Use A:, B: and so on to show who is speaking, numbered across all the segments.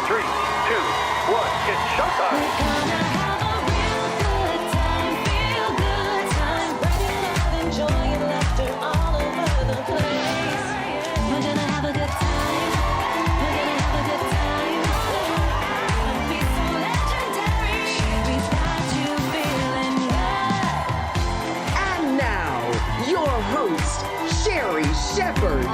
A: 3, 2, 1, it's showtime.
B: Your host, Sherri Shepherd.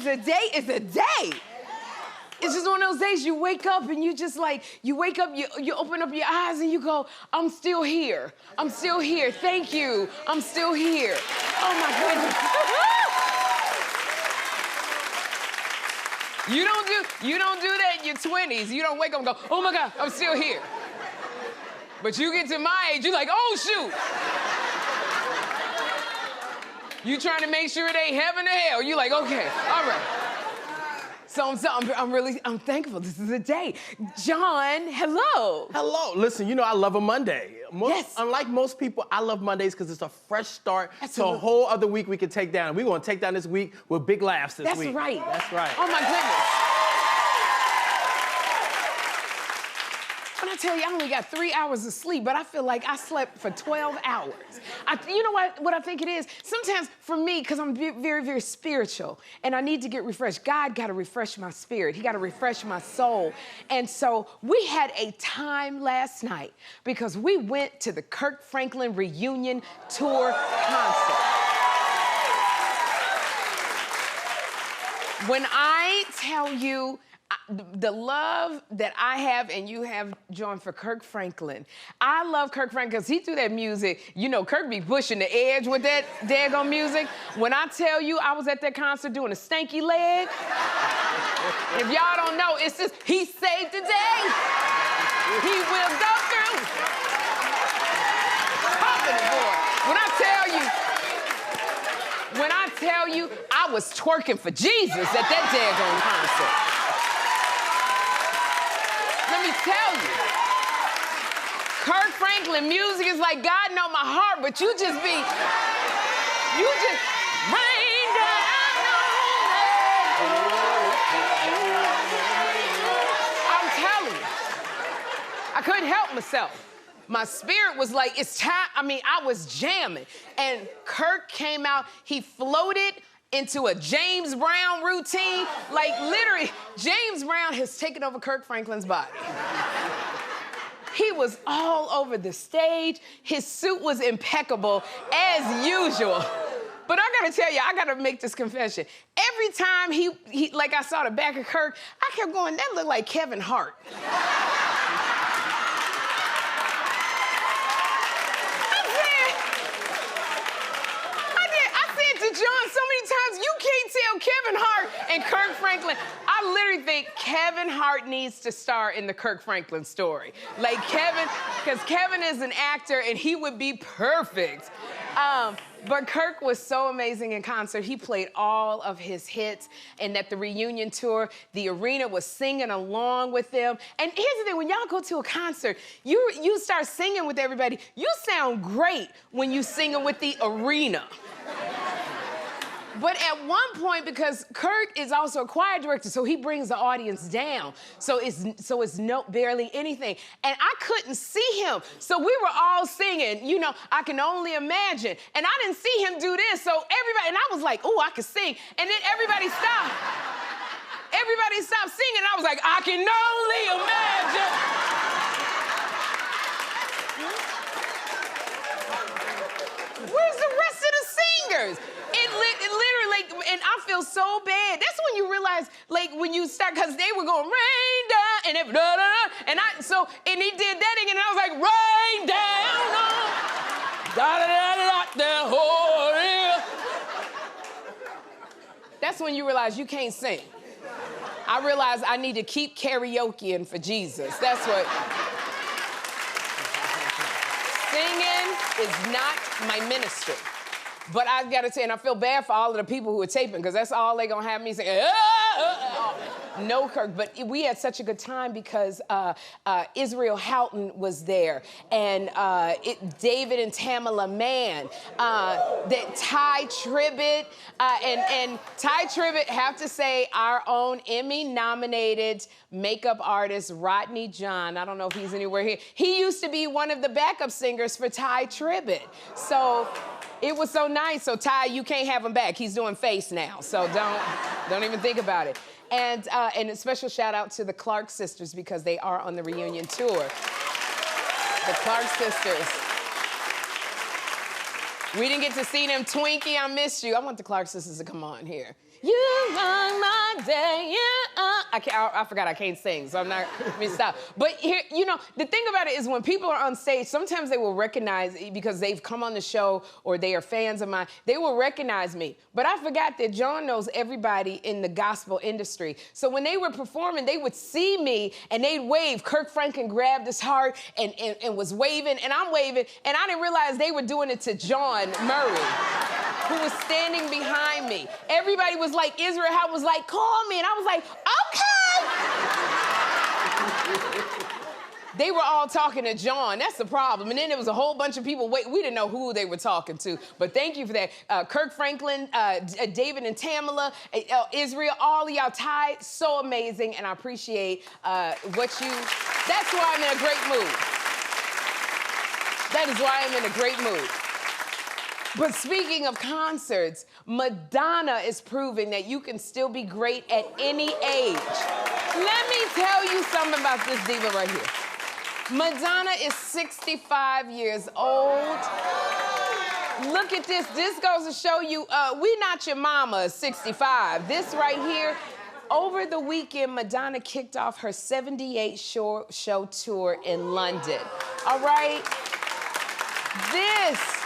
C: A day is a day. It's just one of those days you wake up and you just like, you open up your eyes and you go, I'm still here. I'm still here. Thank you. I'm still here. Oh my goodness. You don't do that in your 20s. You don't wake up and go, oh my God, I'm still here. But you get to my age, you're like, oh shoot. You trying to make sure it ain't heaven or hell. You like, okay, all right. So I'm thankful. This is a day. John, hello.
D: Hello. Listen, you know I love a Monday.
C: Yes.
D: Unlike most people, I love Mondays because it's a fresh start to a whole other week we can take down. We're going to take down this week with big laughs this week.
C: That's right.
D: That's right.
C: Oh my goodness. When I tell you, I only got 3 hours of sleep, but I feel like I slept for 12 hours. You know what I think it is? Sometimes for me, because I'm very, very spiritual, and I need to get refreshed, God got to refresh my spirit. He got to refresh my soul. And so we had a time last night because we went to the Kirk Franklin reunion tour concert. When I tell you, the love that I have and you have, John, for Kirk Franklin. I love Kirk Franklin because he threw that music. You know, Kirk be pushing the edge with that daggone music. When I tell you I was at that concert doing a stanky leg, if y'all don't know, it's just, he saved the day. He will go through. Pumping boy. When I tell you, I was twerking for Jesus at that daggone concert. Let me tell you, Kirk Franklin music is like God know my heart, but you just rain down. I'm telling you, I couldn't help myself. My spirit was like, it's time. I mean, I was jamming. And Kirk came out, he floated into a James Brown routine. Like, literally, James Brown has taken over Kirk Franklin's body. He was all over the stage. His suit was impeccable, as usual. But I gotta tell you, I gotta make this confession. Every time he like I saw the back of Kirk, I kept going, that looked like Kevin Hart. John, so many times you can't tell Kevin Hart and Kirk Franklin. I literally think Kevin Hart needs to star in the Kirk Franklin story. Like Kevin, because Kevin is an actor and he would be perfect. But Kirk was so amazing in concert. He played all of his hits, and at the reunion tour, the arena was singing along with them. And here's the thing, when y'all go to a concert, you start singing with everybody. You sound great when you singing with the arena. But at one point, because Kirk is also a choir director, so he brings the audience down. So it's barely anything. And I couldn't see him. So we were all singing, you know, I Can Only Imagine. And I didn't see him do this. So everybody, and I was like, oh, I can sing. And then everybody stopped. Everybody stopped singing. And I was like, I can only imagine. Where's the rest of the singers? It literally, and I feel so bad. That's when you realize, like, when you start, because they were going, rain down, and they, da, da, da, and he did that again, and I was like, rain down on That's when you realize you can't sing. I realized I need to keep karaokeing for Jesus. That's what... Singing is not my ministry. But I gotta say, and I feel bad for all of the people who are taping, because that's all they gonna have me sing. No, Kirk, but we had such a good time because Israel Houghton was there, and David and Tamala Mann, that Ty Tribbett, and Ty Tribbett, have to say, our own Emmy-nominated makeup artist, Rodney John. I don't know if he's anywhere here. He used to be one of the backup singers for Ty Tribbett. So it was so nice. So Ty, you can't have him back. He's doing Face now, so don't even think about it. And a special shout out to the Clark sisters because they are on the reunion tour. The Clark sisters. We didn't get to see them. Twinkie, I missed you. I want the Clark sisters to come on here. You run my day, I forgot I can't sing, so I'm not, let me stop. But here, you know, the thing about it is when people are on stage, sometimes they will recognize, because they've come on the show or they are fans of mine, they will recognize me. But I forgot that John knows everybody in the gospel industry. So when they were performing, they would see me and they'd wave. Kirk Franklin grabbed his heart and was waving, and I'm waving, and I didn't realize they were doing it to John Murray, who was standing behind me. Everybody was like, Israel Houghton was like, call me. And I was like, okay. They were all talking to John. That's the problem. And then there was a whole bunch of people. We didn't know who they were talking to. But thank you for that. Kirk Franklin, David and Tamala, Israel, all of y'all, Ty, so amazing. And I appreciate what you... That's why I'm in a great mood. That is why I'm in a great mood. But speaking of concerts, Madonna is proving that you can still be great at any age. Let me tell you something about this diva right here. Madonna is 65 years old. Look at this. This goes to show you, we not your mama, 65. This right here, over the weekend, Madonna kicked off her 78 show tour in London. All right? This...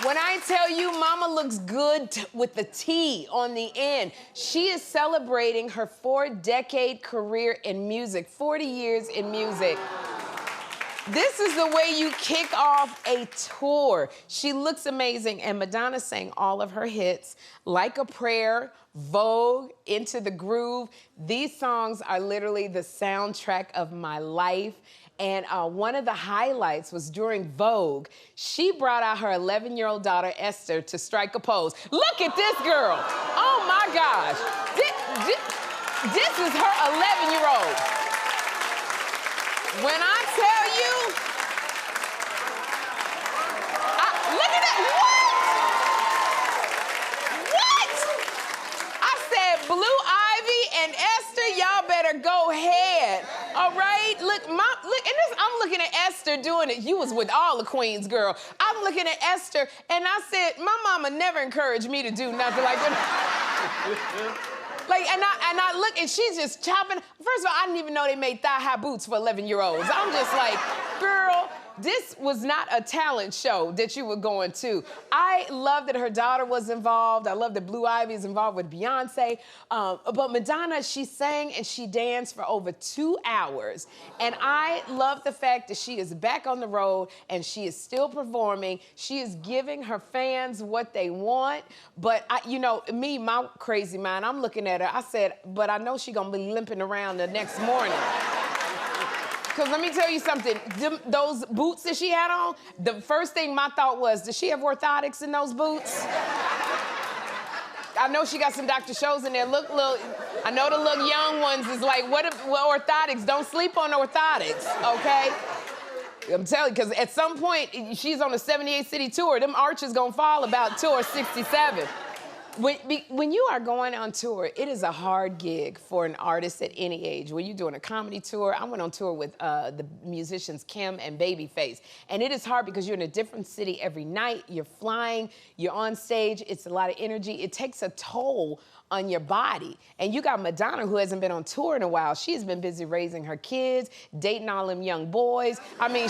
C: When I tell you Mama looks good with the T on the end, she is celebrating her 4-decade career in music, 40 years in music. This is the way you kick off a tour. She looks amazing, and Madonna sang all of her hits, Like a Prayer, Vogue, Into the Groove. These songs are literally the soundtrack of my life. And one of the highlights was during Vogue, she brought out her 11-year-old daughter, Esther, to strike a pose. Look at this girl. Oh, my gosh. This is her 11-year-old. When I tell you, look at that. What? I said, Blue Ivy and Esther, y'all better go ahead. All right, look, and this, I'm looking at Esther doing it. You was with all the queens, girl. I'm looking at Esther, and I said, my mama never encouraged me to do nothing like that. Like, and I look, and she's just chopping. First of all, I didn't even know they made thigh-high boots for 11-year-olds. I'm just like, girl, this was not a talent show that you were going to. I love that her daughter was involved. I love that Blue Ivy is involved with Beyonce. But Madonna, she sang and she danced for over 2 hours. And I love the fact that she is back on the road and she is still performing. She is giving her fans what they want. But, you know, me, my crazy mind, I'm looking at her. I said, but I know she's going to be limping around the next morning. Because let me tell you something, those boots that she had on, the first thing my thought was, does she have orthotics in those boots? I know she got some Dr. Scholl's in there. Look, I know the little young ones is like, what orthotics? Don't sleep on orthotics, okay? I'm telling you, because at some point, she's on a 78 city tour. Them arches gonna fall about tour 67. When you are going on tour, it is a hard gig for an artist at any age. When you're doing a comedy tour, I went on tour with the musicians Kim and Babyface. And it is hard because you're in a different city every night. You're flying, you're on stage. It's a lot of energy. It takes a toll on your body. And you got Madonna, who hasn't been on tour in a while. She's been busy raising her kids, dating all them young boys. I mean,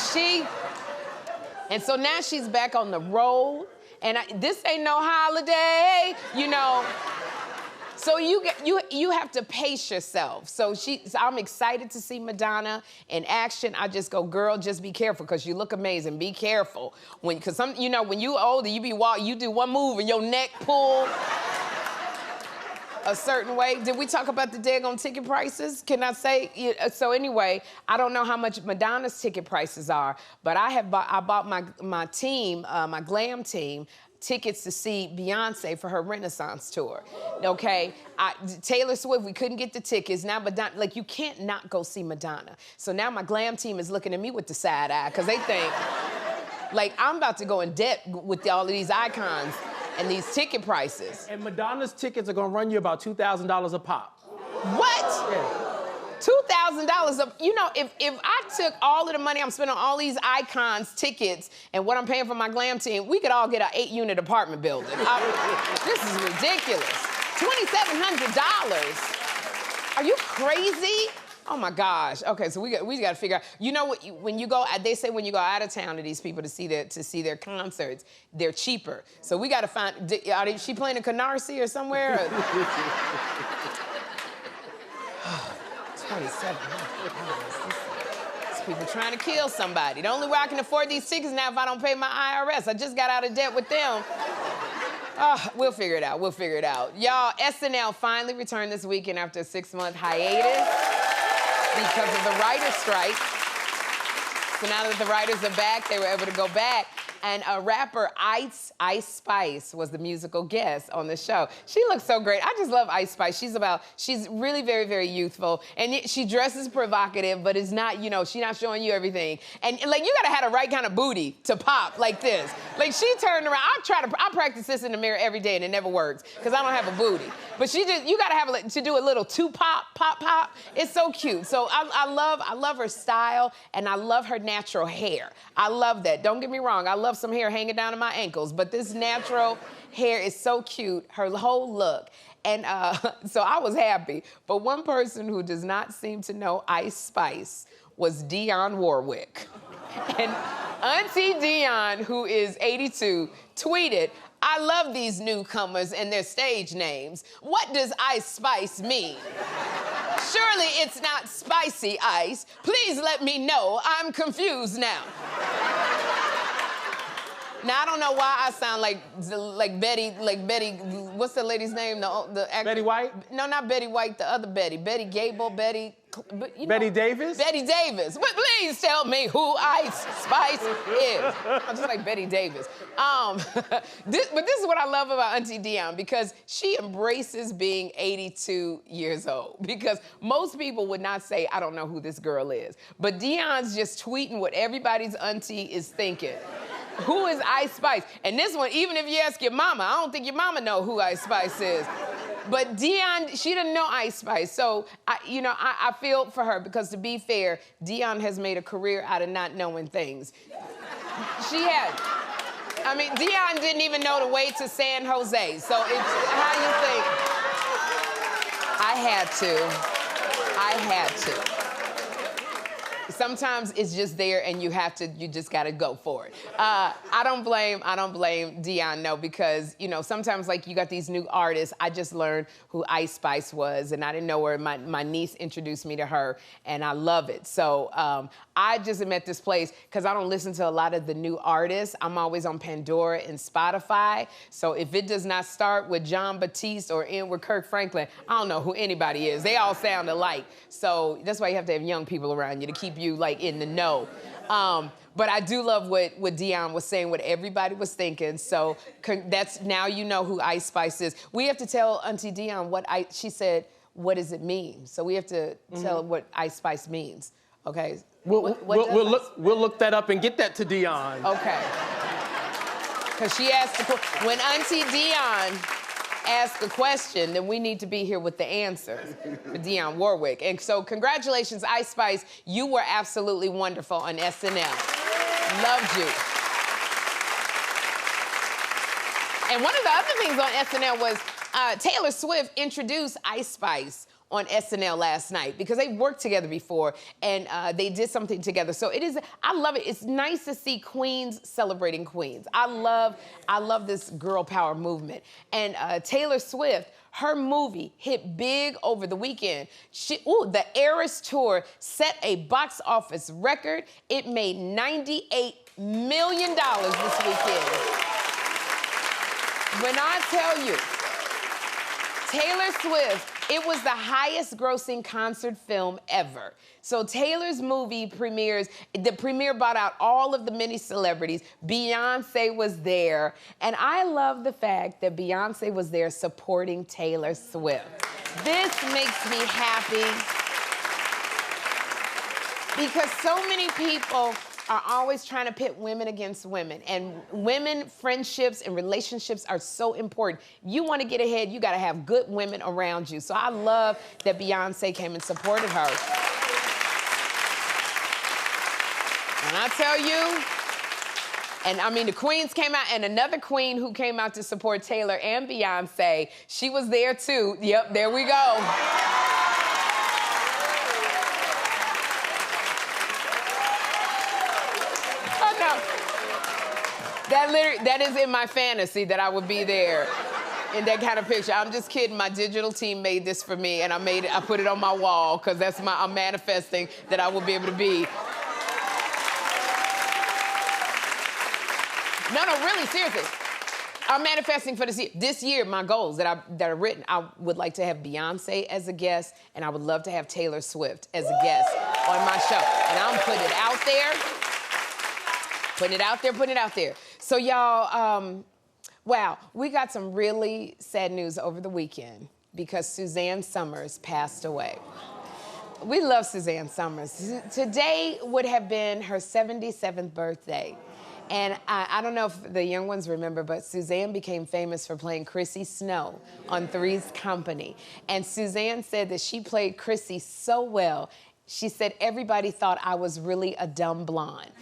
C: And so now she's back on the road, and this ain't no holiday, you know. So you have to pace yourself. So I'm excited to see Madonna in action. I just go, girl, just be careful, because you look amazing. Be careful. Because you know, when you older, you do one move and your neck pull a certain way. Did we talk about the daggone ticket prices? Can I say? So anyway, I don't know how much Madonna's ticket prices are, but I bought my team, my glam team, tickets to see Beyonce for her Renaissance tour, okay? Taylor Swift, we couldn't get the tickets. Now Madonna, like, you can't not go see Madonna. So now my glam team is looking at me with the side eye, because they think, like, I'm about to go in debt with all of these icons and these ticket prices.
D: And Madonna's tickets are gonna run you about $2,000 a pop.
C: What?
D: Yeah.
C: $2,000 you know, if I took all of the money I'm spending on all these icons tickets and what I'm paying for my glam team, we could all get an 8-unit apartment building. This is ridiculous. $2,700. Are you crazy? Oh my gosh. Okay, so we got to figure out. You know what? When you go, they say when you go out of town to these people to see their concerts, they're cheaper. So we got to find. Is she playing in Canarsie or somewhere? Or? 2,700. These people trying to kill somebody. The only way I can afford these tickets now if I don't pay my IRS. I just got out of debt with them. We'll figure it out. We'll figure it out. Y'all, SNL finally returned this weekend after a 6-month hiatus because of the writer's strike. So now that the writers are back, they were able to go back. And rapper Ice Spice was the musical guest on the show. She looks so great. I just love Ice Spice. She's really very, very youthful. And she dresses provocative, but it's not, you know, she's not showing you everything. And like, you gotta have the right kind of booty to pop like this. Like, she turned around. I practice this in the mirror every day and it never works, because I don't have a booty. But you gotta have to do a little pop. It's so cute. So I love her style, and I love her natural hair. I love that. Don't get me wrong. I love some hair hanging down to my ankles, but this natural hair is so cute, her whole look. And so I was happy. But one person who does not seem to know Ice Spice was Dionne Warwick. And Auntie Dionne, who is 82, tweeted, "I love these newcomers and their stage names. What does Ice Spice mean? Surely it's not spicy ice. Please let me know. I'm confused now." Now, I don't know why I sound like Betty, what's the lady's name? The actor?
D: Betty White?
C: No, not Betty White, the other Betty. Betty Gable, Betty
D: Davis?
C: Betty Davis. But please tell me who Ice Spice is. I'm just like Betty Davis. But this is what I love about Auntie Dionne, because she embraces being 82 years old. Because most people would not say, I don't know who this girl is. But Dionne's just tweeting what everybody's auntie is thinking. Who is Ice Spice? And this one, even if you ask your mama, I don't think your mama know who Ice Spice is. But Dionne, she didn't know Ice Spice. So, I feel for her, because to be fair, Dionne has made a career out of not knowing things. She has. I mean, Dionne didn't even know the way to San Jose. So it's how you think. I had to. Sometimes it's just there, and you just gotta go for it. I don't blame Dionne, no, because, sometimes, like, you got these new artists. I just learned who Ice Spice was, and I didn't know her. My niece introduced me to her, and I love it. So I just am at this place, because I don't listen to a lot of the new artists. I'm always on Pandora and Spotify. So if it does not start with John Batiste or end with Kirk Franklin, I don't know who anybody is. They all sound alike. So that's why you have to have young people around you to keep you, like, in the know. But I do love what Dionne was saying, what everybody was thinking. So that's, now you know who Ice Spice is. We have to tell Auntie Dionne she said, what does it mean? So we have to tell her what Ice Spice means, okay?
D: We'll look that up and get that to Dionne.
C: Okay. Because she asked, when Auntie Dionne ask a question, then we need to be here with the answers for Dionne Warwick. And so congratulations, Ice Spice. You were absolutely wonderful on SNL. Loved you. And one of the other things on SNL was Taylor Swift introduced Ice Spice on SNL last night because they've worked together before and they did something together. So I love it. It's nice to see queens celebrating queens. I love this girl power movement. And Taylor Swift, her movie hit big over the weekend. The Eras Tour set a box office record. It made $98 million this weekend. When I tell you, Taylor Swift, it was the highest grossing concert film ever. So Taylor's movie premieres, the premiere brought out all of the many celebrities. Beyonce was there. And I love the fact that Beyonce was there supporting Taylor Swift. This makes me happy because so many people are always trying to pit women against women. And women, friendships, and relationships are so important. You want to get ahead, you got to have good women around you. So I love that Beyonce came and supported her. And I tell you, and I mean, the queens came out, and another queen who came out to support Taylor and Beyonce, she was there too. Yep, there we go. That is in my fantasy that I would be there in that kind of picture. I'm just kidding. My digital team made this for me, and I put it on my wall because I'm manifesting that I will be able to be. No, really, seriously. I'm manifesting for this year. This year, my goals that are written, I would like to have Beyonce as a guest, and I would love to have Taylor Swift as a guest on my show. And I'm putting it out there. Putting it out there. So y'all, wow, we got some really sad news over the weekend because Suzanne Somers passed away. We love Suzanne Somers. Today would have been her 77th birthday. And I don't know if the young ones remember, but Suzanne became famous for playing Chrissy Snow on Three's Company. And Suzanne said that she played Chrissy so well, she said everybody thought I was really a dumb blonde.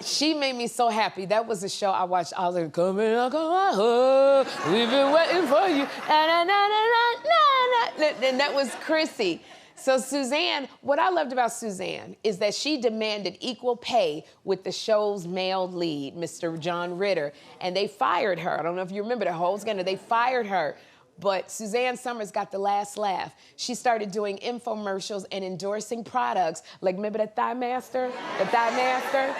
C: She made me so happy. That was a show I watched. I was like, come in, we've been waiting for you. And that was Chrissy. So Suzanne, what I loved about Suzanne is that she demanded equal pay with the show's male lead, Mr. John Ritter, and they fired her. I don't know if you remember the whole scandal. They fired her. But Suzanne Somers got the last laugh. She started doing infomercials and endorsing products. Like, remember the Thigh Master? The Thigh Master?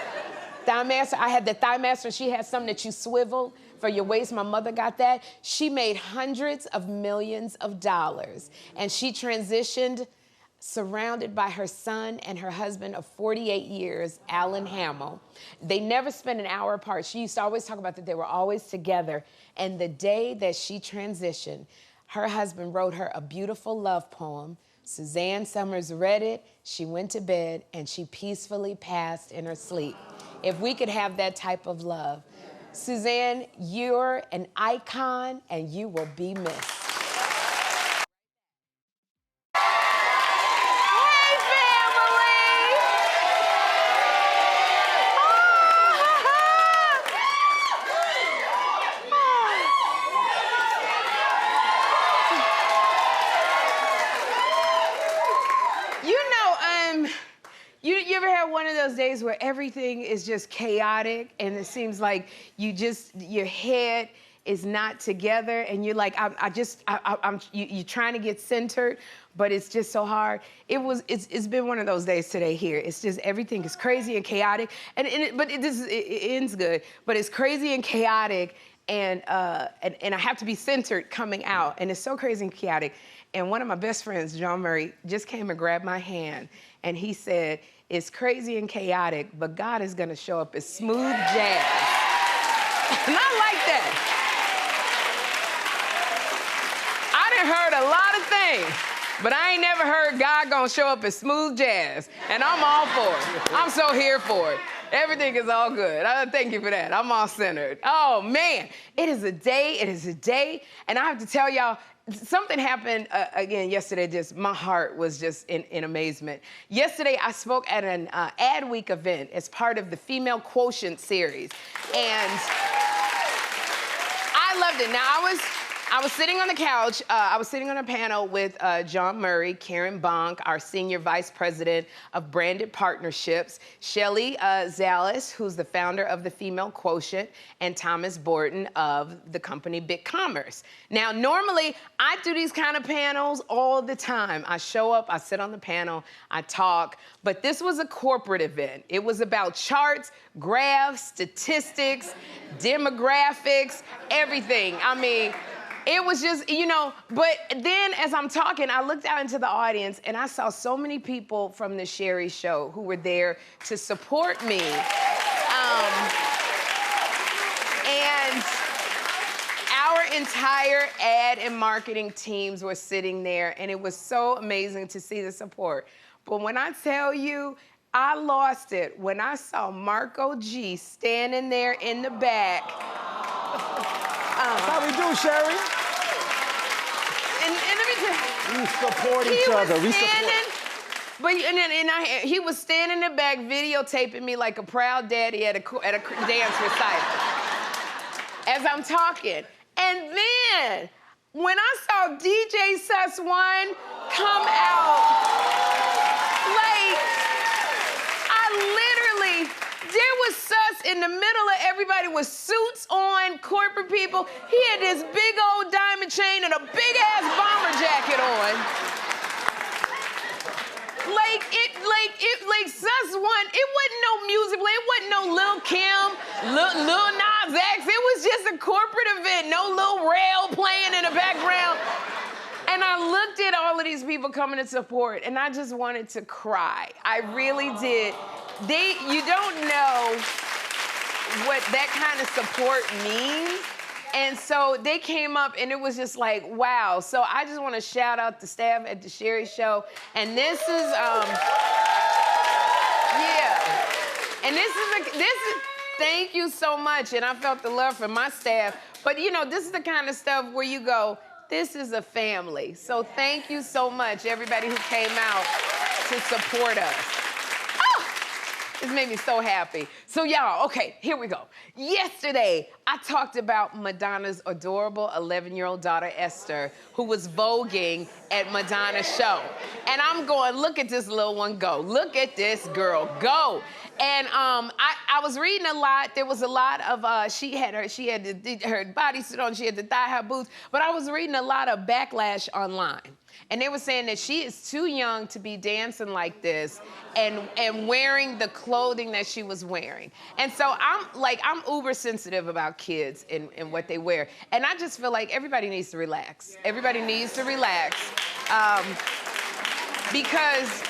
C: Thigh Master, I had the Thigh Master. She had something that you swivel for your waist. My mother got that. She made hundreds of millions of dollars. And she transitioned surrounded by her son and her husband of 48 years, Alan Hamill. They never spent an hour apart. She used to always talk about that they were always together. And the day that she transitioned, her husband wrote her a beautiful love poem. Suzanne Somers read it, she went to bed, and she peacefully passed in her sleep. If we could have that type of love. Suzanne, you're an icon, and you will be missed. You ever had one of those days where everything is just chaotic and it seems like your head is not together and you're like, you're trying to get centered, but it's just so hard. It's been one of those days today here. It's just everything is crazy and chaotic, but it ends good. But it's crazy and chaotic, and I have to be centered coming out, and it's so crazy and chaotic. And one of my best friends, John Murray, just came and grabbed my hand, and he said, it's crazy and chaotic, but God is gonna show up as smooth jazz. And I like that. I done heard a lot of things, but I ain't never heard God gonna show up as smooth jazz. And I'm all for it. I'm so here for it. Everything is all good. Thank you for that. I'm all centered. Oh man, it is a day, and I have to tell y'all, something happened again yesterday. Just my heart was just in amazement. Yesterday, I spoke at an Ad Week event as part of the Female Quotient series, and I loved it. Now I was sitting on the couch. I was sitting on a panel with John Murray, Karen Bonk, our Senior Vice President of Branded Partnerships, Shelly Zalis, who's the founder of the Female Quotient, and Thomas Borton of the company Big Commerce. Now, normally, I do these kind of panels all the time. I show up, I sit on the panel, I talk, but this was a corporate event. It was about charts, graphs, statistics, demographics, everything. I mean, it was just, you know, but then as I'm talking, I looked out into the audience and I saw so many people from the Sherri show who were there to support me. And our entire ad and marketing teams were sitting there, and it was so amazing to see the support. But when I tell you, I lost it when I saw Marco G standing there in the back.
E: That's how we do, Sherri.
C: And let me tell you,
E: We support each other. We support.
C: But he was standing in the back videotaping me like a proud daddy at a dance recital as I'm talking. And then when I saw DJ Sus One come out, like, there was Sus in the middle of everybody with suits on, corporate people. He had this big old diamond chain and a big ass bomber jacket on. Like Sus One, it wasn't no music, it wasn't no Lil Kim, Lil Nas X. It was just a corporate event, no Lil Rail playing in the background. And I looked at all of these people coming to support, and I just wanted to cry. I really did. You don't know what that kind of support means. And so they came up, and it was just like, wow. So I just want to shout out the staff at the Sherri Show. And this is, yeah. And this is, thank you so much. And I felt the love from my staff. But you know, this is the kind of stuff where you go, this is a family. So thank you so much, everybody who came out to support us. This made me so happy. So y'all, okay, here we go. Yesterday, I talked about Madonna's adorable 11-year-old daughter, Esther, who was voguing at Madonna's show. And I'm going, look at this little one go. Look at this girl go. And I was reading a lot. There was a lot of, she had her bodysuit on, she had the thigh-high boots, but I was reading a lot of backlash online. And they were saying that she is too young to be dancing like this and wearing the clothing that she was wearing. And so I'm uber sensitive about kids and what they wear. And I just feel like everybody needs to relax. Everybody needs to relax. Because,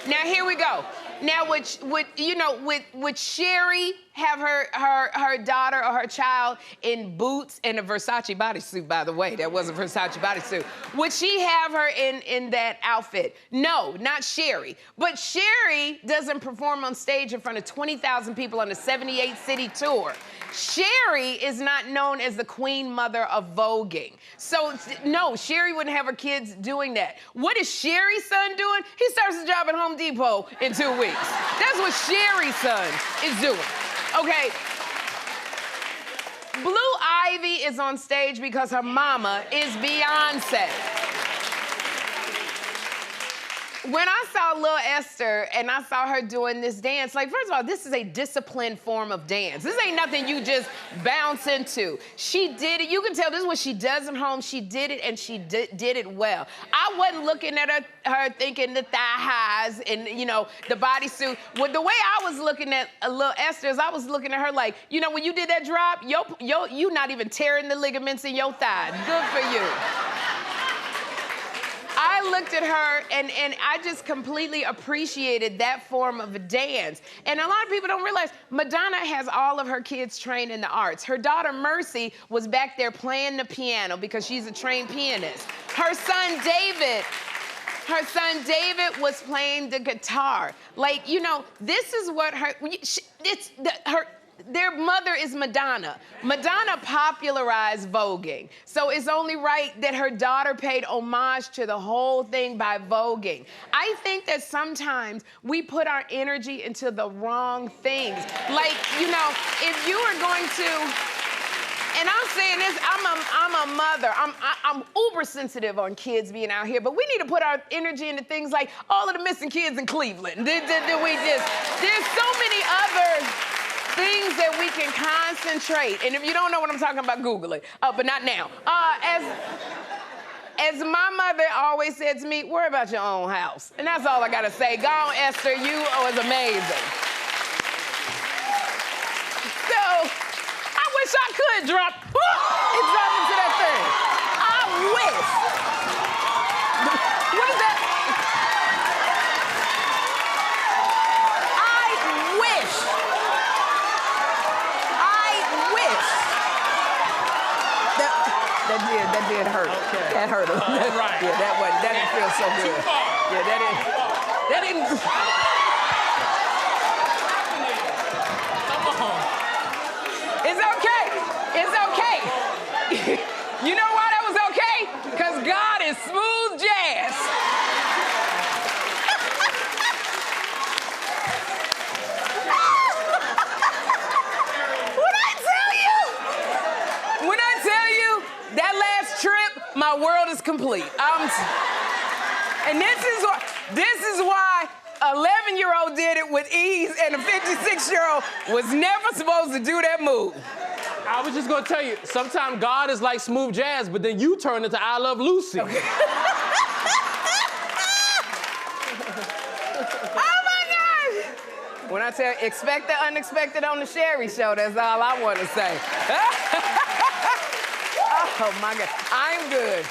C: now here we go. Now, would Sherri have her daughter or her child in boots and a Versace bodysuit, by the way? That was a Versace bodysuit. Would she have her in that outfit? No, not Sherri. But Sherri doesn't perform on stage in front of 20,000 people on a 78-city tour. Sherri is not known as the queen mother of voguing. So, no, Sherri wouldn't have her kids doing that. What is Sherri's son doing? He starts a job at Home Depot in 2 weeks. That's what Sherri's son is doing, okay? Blue Ivy is on stage because her mama is Beyonce. When I saw Lil Esther and I saw her doing this dance, like, first of all, this is a disciplined form of dance. This ain't nothing you just bounce into. She did it. You can tell this is what she does at home. She did it, and she did it well. I wasn't looking at her thinking the thigh highs and, you know, the bodysuit. Well, the way I was looking at Lil Esther is I was looking at her like, you know, when you did that drop, you not even tearing the ligaments in your thigh. Good for you. I looked at her and I just completely appreciated that form of a dance. And a lot of people don't realize Madonna has all of her kids trained in the arts. Her daughter Mercy was back there playing the piano because she's a trained pianist. Her son David was playing the guitar. Like, you know, this is what their mother is Madonna. Madonna popularized voguing. So it's only right that her daughter paid homage to the whole thing by voguing. I think that sometimes we put our energy into the wrong things. Like, you know, if you are going to, And I'm saying this, I'm a mother. I'm uber sensitive on kids being out here, but we need to put our energy into things like all of the missing kids in Cleveland. There's so many other things that we can concentrate. And if you don't know what I'm talking about, Google it. But not now. As my mother always said to me, worry about your own house. And that's all I gotta say. Go on, Esther, you was amazing. So, I wish I could drop into that thing. I wish. What's that? I wish. That did hurt.
D: Okay.
C: That hurt him.
D: Right.
C: Yeah, that didn't feel so good. Yeah, that didn't.
D: Come on.
C: It's okay. It's okay. You know why that was okay? Because God is smooth jazz. When I tell you that last trip, my world is complete. And this is why 11-year-old did it with ease and a 56-year-old was never supposed to do that move.
D: I was just gonna tell you, sometimes God is like smooth jazz, but then you turn into I Love Lucy.
C: Okay. Oh my gosh! When I tell you, expect the unexpected on the Sherri show, that's all I want to say. Oh my God, I'm good.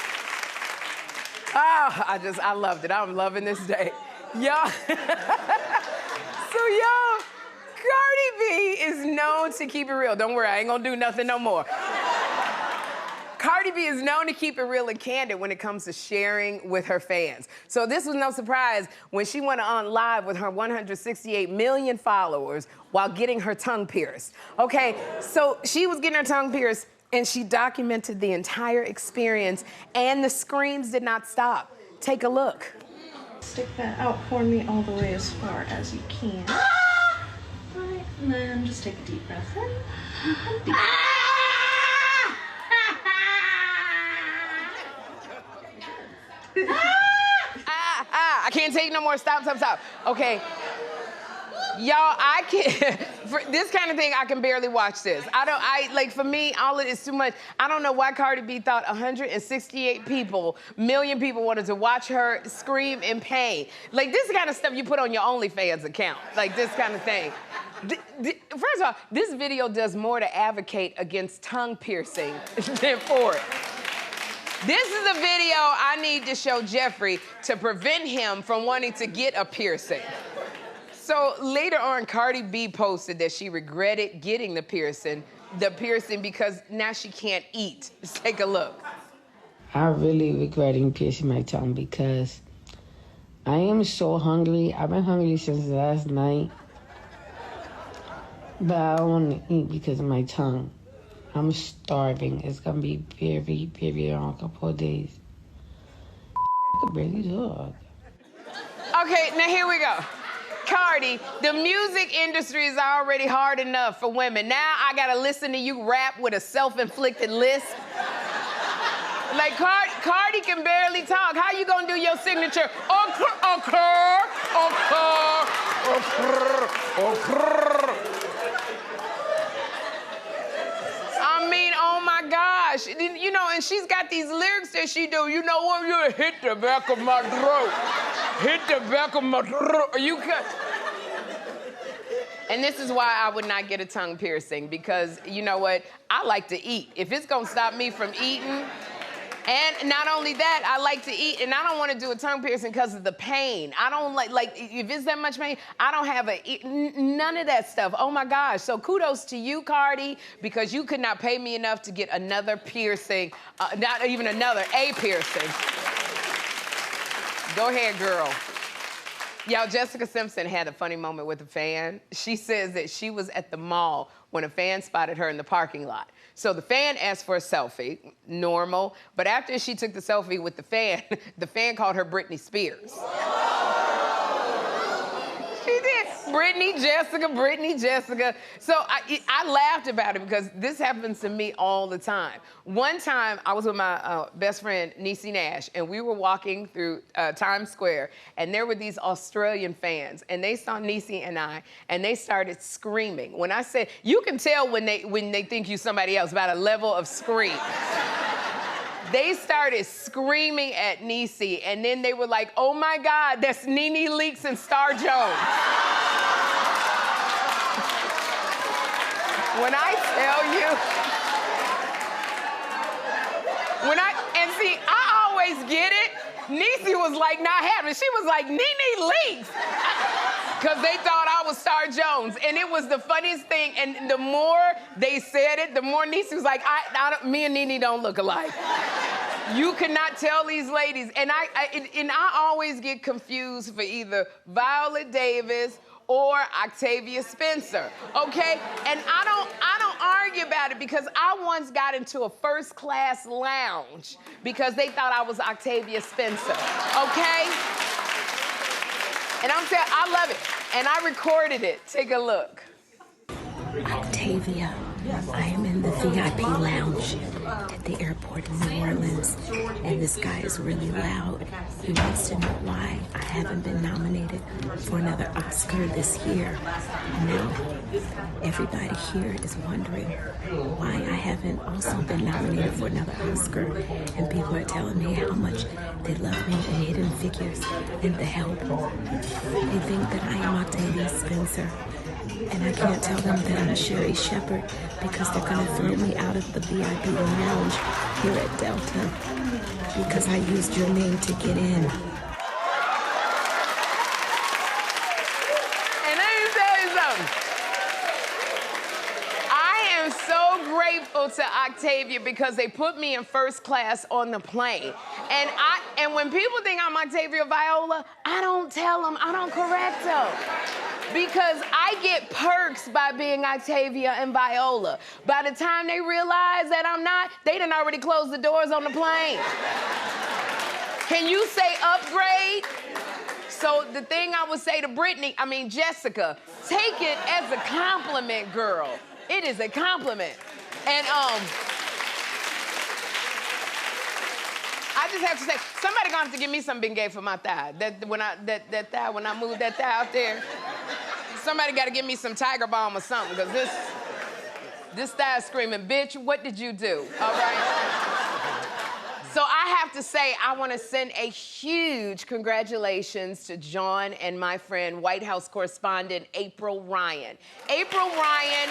C: Oh, I loved it. I'm loving this day. Y'all, so y'all, Cardi B is known to keep it real. Don't worry, I ain't gonna do nothing no more. Cardi B is known to keep it real and candid when it comes to sharing with her fans. So this was no surprise when she went on live with her 168 million followers while getting her tongue pierced. Okay, so she was getting her tongue pierced and she documented the entire experience and the screams did not stop. Take a look.
F: Stick that out for me all the way as far as you can. Right, and then just take a deep breath in. And deep.
C: I can't take no more. Stop. Okay. Y'all, I can't, for this kind of thing, I can barely watch this. For me, all of it is too much. I don't know why Cardi B thought 168 million people wanted to watch her scream in pain. Like, this is the kind of stuff you put on your OnlyFans account. Like, this kind of thing. First of all, this video does more to advocate against tongue piercing than for it. This is a video I need to show Jeffrey to prevent him from wanting to get a piercing. So later on, Cardi B posted that she regretted getting the piercing because now she can't eat. Let's take a look.
G: I really regretting piercing my tongue because I am so hungry. I've been hungry since last night, but I don't want to eat because of my tongue. I'm starving. It's gonna be very, very long couple of days. I could barely talk.
C: Okay, now here we go. Cardi, the music industry is already hard enough for women. Now I gotta listen to you rap with a self-inflicted lisp. Like, Cardi can barely talk. How you gonna do your signature? I mean, oh my gosh. You know, and she's got these lyrics that she do. You know what? You hit the back of my throat. Hit the back of my throat. You can. And this is why I would not get a tongue piercing because, you know what? I like to eat. If it's gonna stop me from eating, and not only that, I like to eat, and I don't want to do a tongue piercing because of the pain. I don't like if it's that much pain, I don't have none of that stuff. Oh my gosh. So kudos to you, Cardi, because you could not pay me enough to get another piercing, not even another, a piercing. Go ahead, girl. Y'all, Jessica Simpson had a funny moment with a fan. She says that she was at the mall when a fan spotted her in the parking lot. So the fan asked for a selfie, normal, but after she took the selfie with the fan called her Britney Spears. She did. Brittany, Jessica. So I laughed about it because this happens to me all the time. One time, I was with my best friend, Niecy Nash, and we were walking through Times Square, and there were these Australian fans, and they saw Niecy and I, and they started screaming. When I said, you can tell when they think you somebody else, about a level of scream. They started screaming at Niecy, and then they were like, oh my God, that's Nene Leakes and Star Jones. When I tell you, and see, I always get it. Niecy was like not having it. She was like, Nene Leakes. Because they thought I was Star Jones. And it was the funniest thing. And the more they said it, the more Niecy was like, me and Nene don't look alike. You cannot tell these ladies. And I always get confused for either Viola Davis or Octavia Spencer, okay? And I don't argue about it because I once got into a first-class lounge because they thought I was Octavia Spencer, okay? And I'm telling you, I love it. And I recorded it. Take a look.
H: Octavia, I am in the VIP lounge at the airport in New Orleans, and this guy is really loud. He wants to know why I haven't been nominated for another Oscar this year. Now, everybody here is wondering why I haven't also been nominated for another Oscar, and people are telling me how much they love me in Hidden Figures and The Help. They think that I am Octavia Spencer. And I can't tell them that I'm Sherri Shepherd because they're going to throw me out of the VIP lounge here at Delta because I used your name to get in.
C: And let me tell you something. I am so grateful to Octavia because they put me in first class on the plane. And when people think I'm Octavia Viola, I don't tell them, I don't correct them. Because I get perks by being Octavia and Viola. By the time they realize that I'm not, they done already closed the doors on the plane. Can you say upgrade? So the thing I would say to Jessica, take it as a compliment, girl. It is a compliment. And I just have to say, somebody gonna have to give me some Bengay for my thigh. When I moved that thigh out there, somebody gotta give me some Tiger Balm or something, because this thigh is screaming, bitch, what did you do? All right? So I have to say, I want to send a huge congratulations to John and my friend, White House correspondent April Ryan. April Ryan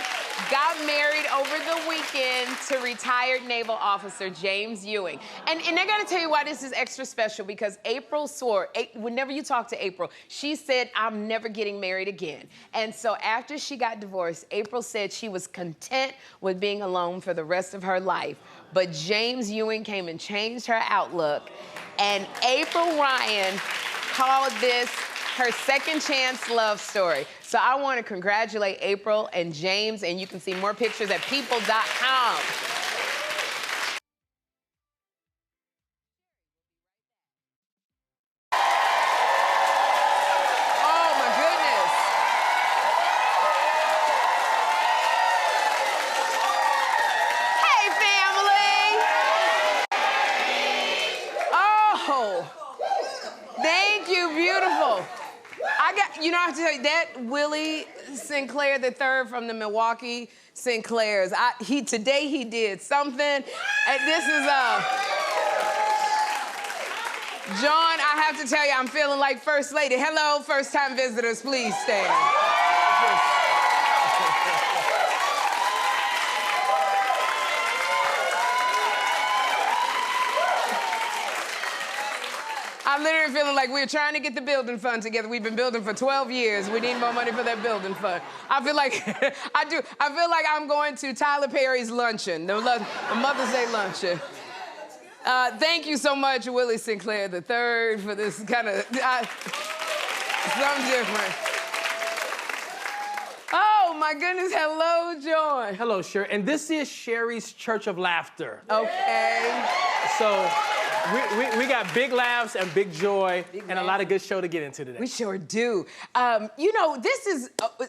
C: got married over the weekend to retired naval officer James Ewing. And I got to tell you why this is extra special, because April swore, whenever you talk to April, she said, I'm never getting married again. And so after she got divorced, April said she was content with being alone for the rest of her life. But James Ewing came and changed her outlook, and April Ryan called this her second chance love story. So I want to congratulate April and James, and you can see more pictures at people.com. You know, I have to tell you, that Willie Sinclair III from the Milwaukee Sinclairs, today he did something. And this is, John, I have to tell you, I'm feeling like First Lady. Hello, first-time visitors, please stand. I'm literally feeling like we're trying to get the building fund together. We've been building for 12 years. We need more money for that building fund. I feel like, I feel like I'm going to Tyler Perry's luncheon, the Mother's Day luncheon. Thank you so much, Willie Sinclair III, for this kind of, something different. Oh, my goodness. Hello, John.
D: Hello, Sherri. And this is Sherri's Church of Laughter.
C: Okay.
D: So We got big laughs and big joy and a lot of good show to get into today.
C: We sure do. You know,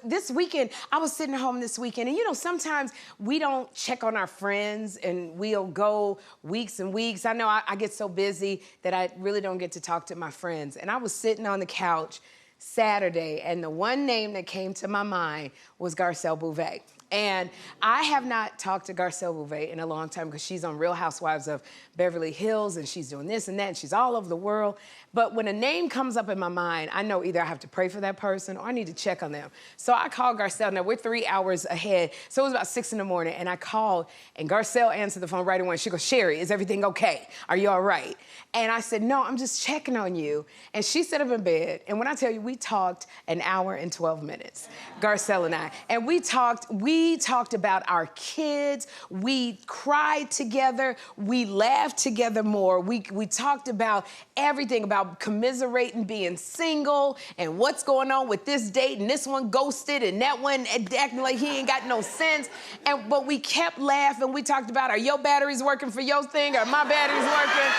C: this weekend, I was sitting home this weekend, and you know, sometimes we don't check on our friends and we'll go weeks and weeks. I know I get so busy that I really don't get to talk to my friends. And I was sitting on the couch Saturday, and the one name that came to my mind was Garcelle Bouvet. And I have not talked to Garcelle Bouvet in a long time because she's on Real Housewives of Beverly Hills and she's doing this and that and she's all over the world. But when a name comes up in my mind, I know either I have to pray for that person or I need to check on them. So I called Garcelle. Now we're 3 hours ahead. So it was about 6 in the morning and I called and Garcelle answered the phone right away. She goes, Sherri, is everything okay? Are you all right? And I said, no, I'm just checking on you. And she sat up in bed. And when I tell you, we talked an hour and 12 minutes, Garcelle and I. And we talked about our kids. We cried together. We laughed together more. We talked about everything, about commiserating being single and what's going on with this date and this one ghosted and that one acting like he ain't got no sense. But we kept laughing. We talked about, are your batteries working for your thing? Are my batteries working?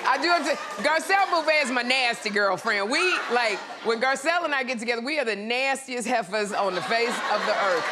C: I do have to, Garcelle Bouvet is my nasty girlfriend. When Garcelle and I get together, we are the nastiest heifers on the face of the earth.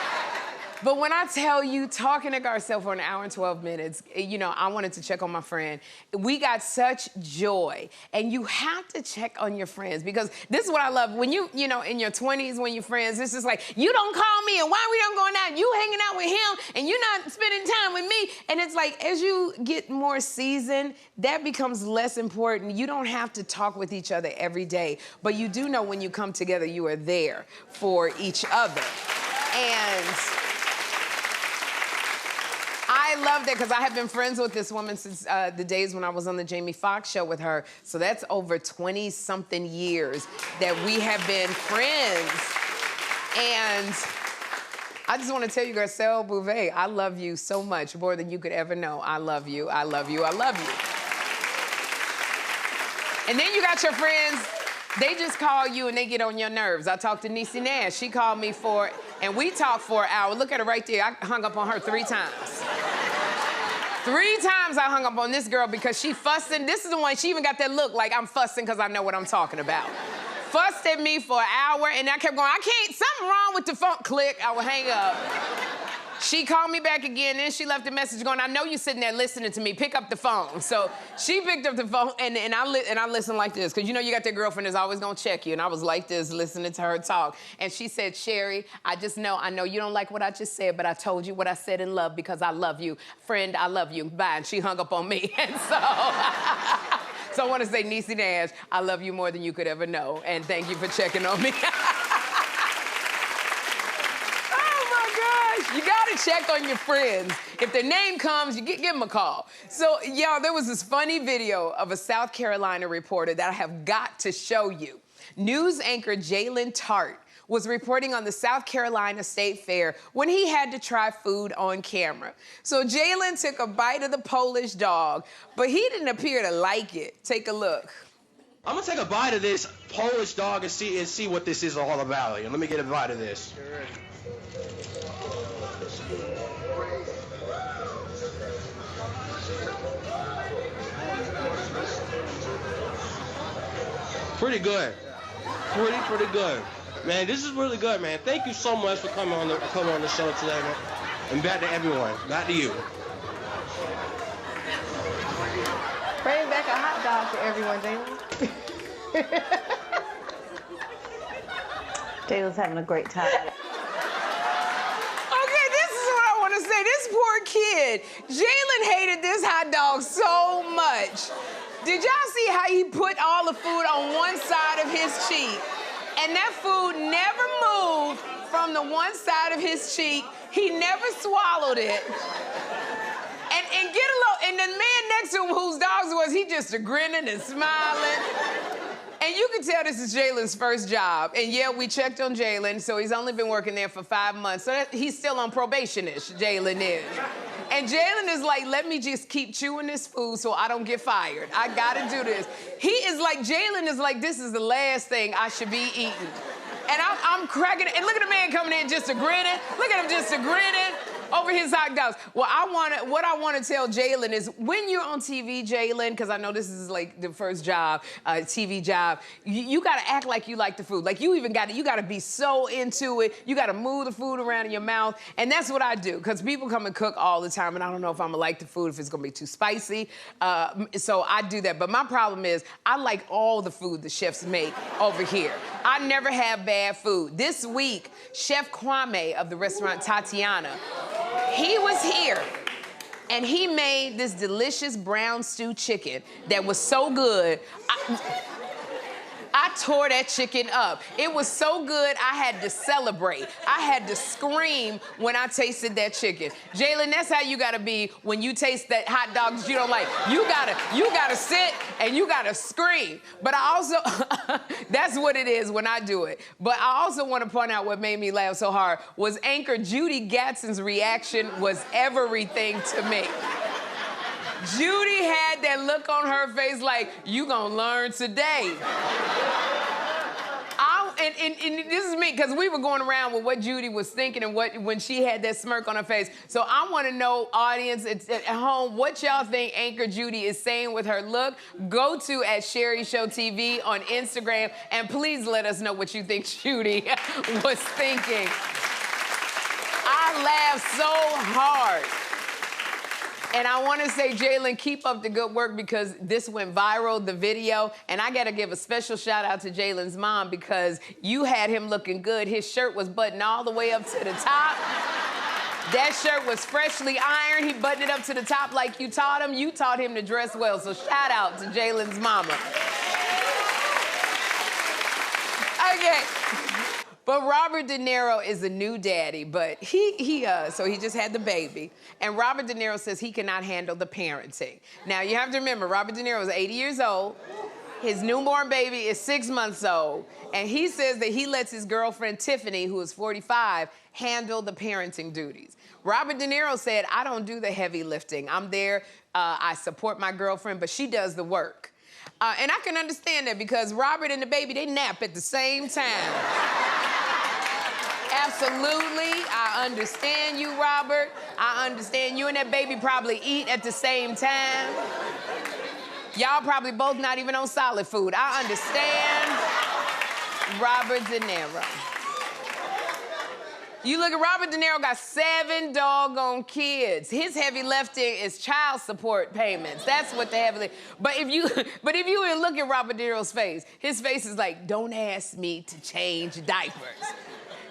C: But when I tell you, talking to Garcelle for an hour and 12 minutes, you know, I wanted to check on my friend. We got such joy. And you have to check on your friends because this is what I love. When you know, in your 20s, when you're friends, it's just like, you don't call me and why we don't going out? You hanging out with him and you're not spending time with me. And it's like, as you get more seasoned, that becomes less important. You don't have to talk with each other every day, but you do know when you come together, you are there for each other. And I love that because I have been friends with this woman since the days when I was on the Jamie Foxx show with her. So that's over 20-something years that we have been friends. And I just want to tell you, Garcelle Bouvet, I love you so much, more than you could ever know. I love you, I love you, I love you. And then you got your friends, they just call you and they get on your nerves. I talked to Niecy Nash. She called me and we talked for an hour. Look at her right there. I hung up on her 3 times. 3 times I hung up on this girl because she fussing. This is the one, she even got that look like I'm fussing because I know what I'm talking about. Fussed at me for an hour and I kept going, something wrong with the phone. Click, I would hang up. She called me back again, then she left a message going, I know you're sitting there listening to me, pick up the phone. So she picked up the phone, and I listened like this, because you know you got that girlfriend that's always gonna check you, and I was like this, listening to her talk. And she said, Sherri, I know you don't like what I just said, but I told you what I said in love because I love you. Friend, I love you. Bye, and she hung up on me, and so... So I want to say, Niecy Nash, I love you more than you could ever know, and thank you for checking on me. You gotta check on your friends. If their name comes, you give them a call. So, y'all, there was this funny video of a South Carolina reporter that I have got to show you. News anchor Jalen Tart was reporting on the South Carolina State Fair when he had to try food on camera. So Jalen took a bite of the Polish dog, but he didn't appear to like it. Take a look.
I: I'm gonna take a bite of this Polish dog and see what this is all about. Let me get a bite of this. Pretty good. Pretty good. Man, this is really good, man. Thank you so much for coming on the show today, man. And back to everyone. Back to you.
J: Bring back a hot dog for everyone, Jalen. Jalen's having a great time.
C: Okay, this is what I want to say. This poor kid, Jalen hated this hot dog so much. Did y'all see how he put all the food on one side of his cheek? And that food never moved from the one side of his cheek. He never swallowed it. And the man next to him, whose dogs it was, he just grinning and smiling. And you can tell this is Jalen's first job. And yeah, we checked on Jalen, so he's only been working there for 5 months. So he's still on probation-ish, Jalen is. And Jalen is like, let me just keep chewing this food so I don't get fired. I gotta do this. Jalen is like, this is the last thing I should be eating. And I'm cracking it. And look at the man coming in just grinning. Look at him just grinning. over his hot dogs. Well, what I want to tell Jalen is when you're on TV, Jalen, because I know this is like the first job, TV job, you got to act like you like the food. Like you got to be so into it. You got to move the food around in your mouth. And that's what I do, because people come and cook all the time, and I don't know if I'm going to like the food, if it's going to be too spicy. So I do that. But my problem is I like all the food the chefs make over here. I never have bad food. This week, Chef Kwame of the restaurant Tatiana, he was here, and he made this delicious brown stew chicken that was so good. I tore that chicken up. It was so good, I had to celebrate. I had to scream when I tasted that chicken. Jalen, that's how you gotta be when you taste that hot dog that you don't like. You gotta sit and you gotta scream. But I also, that's what it is when I do it. But I also wanna point out what made me laugh so hard was anchor Judy Gadsden's reaction was everything to me. Judy had that look on her face like, you gonna learn today. And this is me, because we were going around with what Judy was thinking and when she had that smirk on her face. So I want to know, audience at home, what y'all think Anchor Judy is saying with her look. Go to @Sherri Show TV on Instagram, and please let us know what you think Judy was thinking. I laughed so hard. And I want to say, Jalen, keep up the good work, because this went viral, the video. And I got to give a special shout out to Jalen's mom, because you had him looking good. His shirt was buttoned all the way up to the top. That shirt was freshly ironed. He buttoned it up to the top like you taught him. You taught him to dress well. So shout out to Jalen's mama. Okay. But Robert De Niro is a new daddy, but so he just had the baby. And Robert De Niro says he cannot handle the parenting. Now, you have to remember, Robert De Niro is 80 years old. His newborn baby is 6 months old. And he says that he lets his girlfriend, Tiffany, who is 45, handle the parenting duties. Robert De Niro said, I don't do the heavy lifting. I'm there, I support my girlfriend, but she does the work. And I can understand that, because Robert and the baby, they nap at the same time. Absolutely, I understand you, Robert. I understand you and that baby probably eat at the same time. Y'all probably both not even on solid food. I understand Robert De Niro. You look at Robert De Niro, got 7 doggone kids. His heavy lifting is child support payments. That's what the heavy. But if you look at Robert De Niro's face, his face is like, don't ask me to change diapers.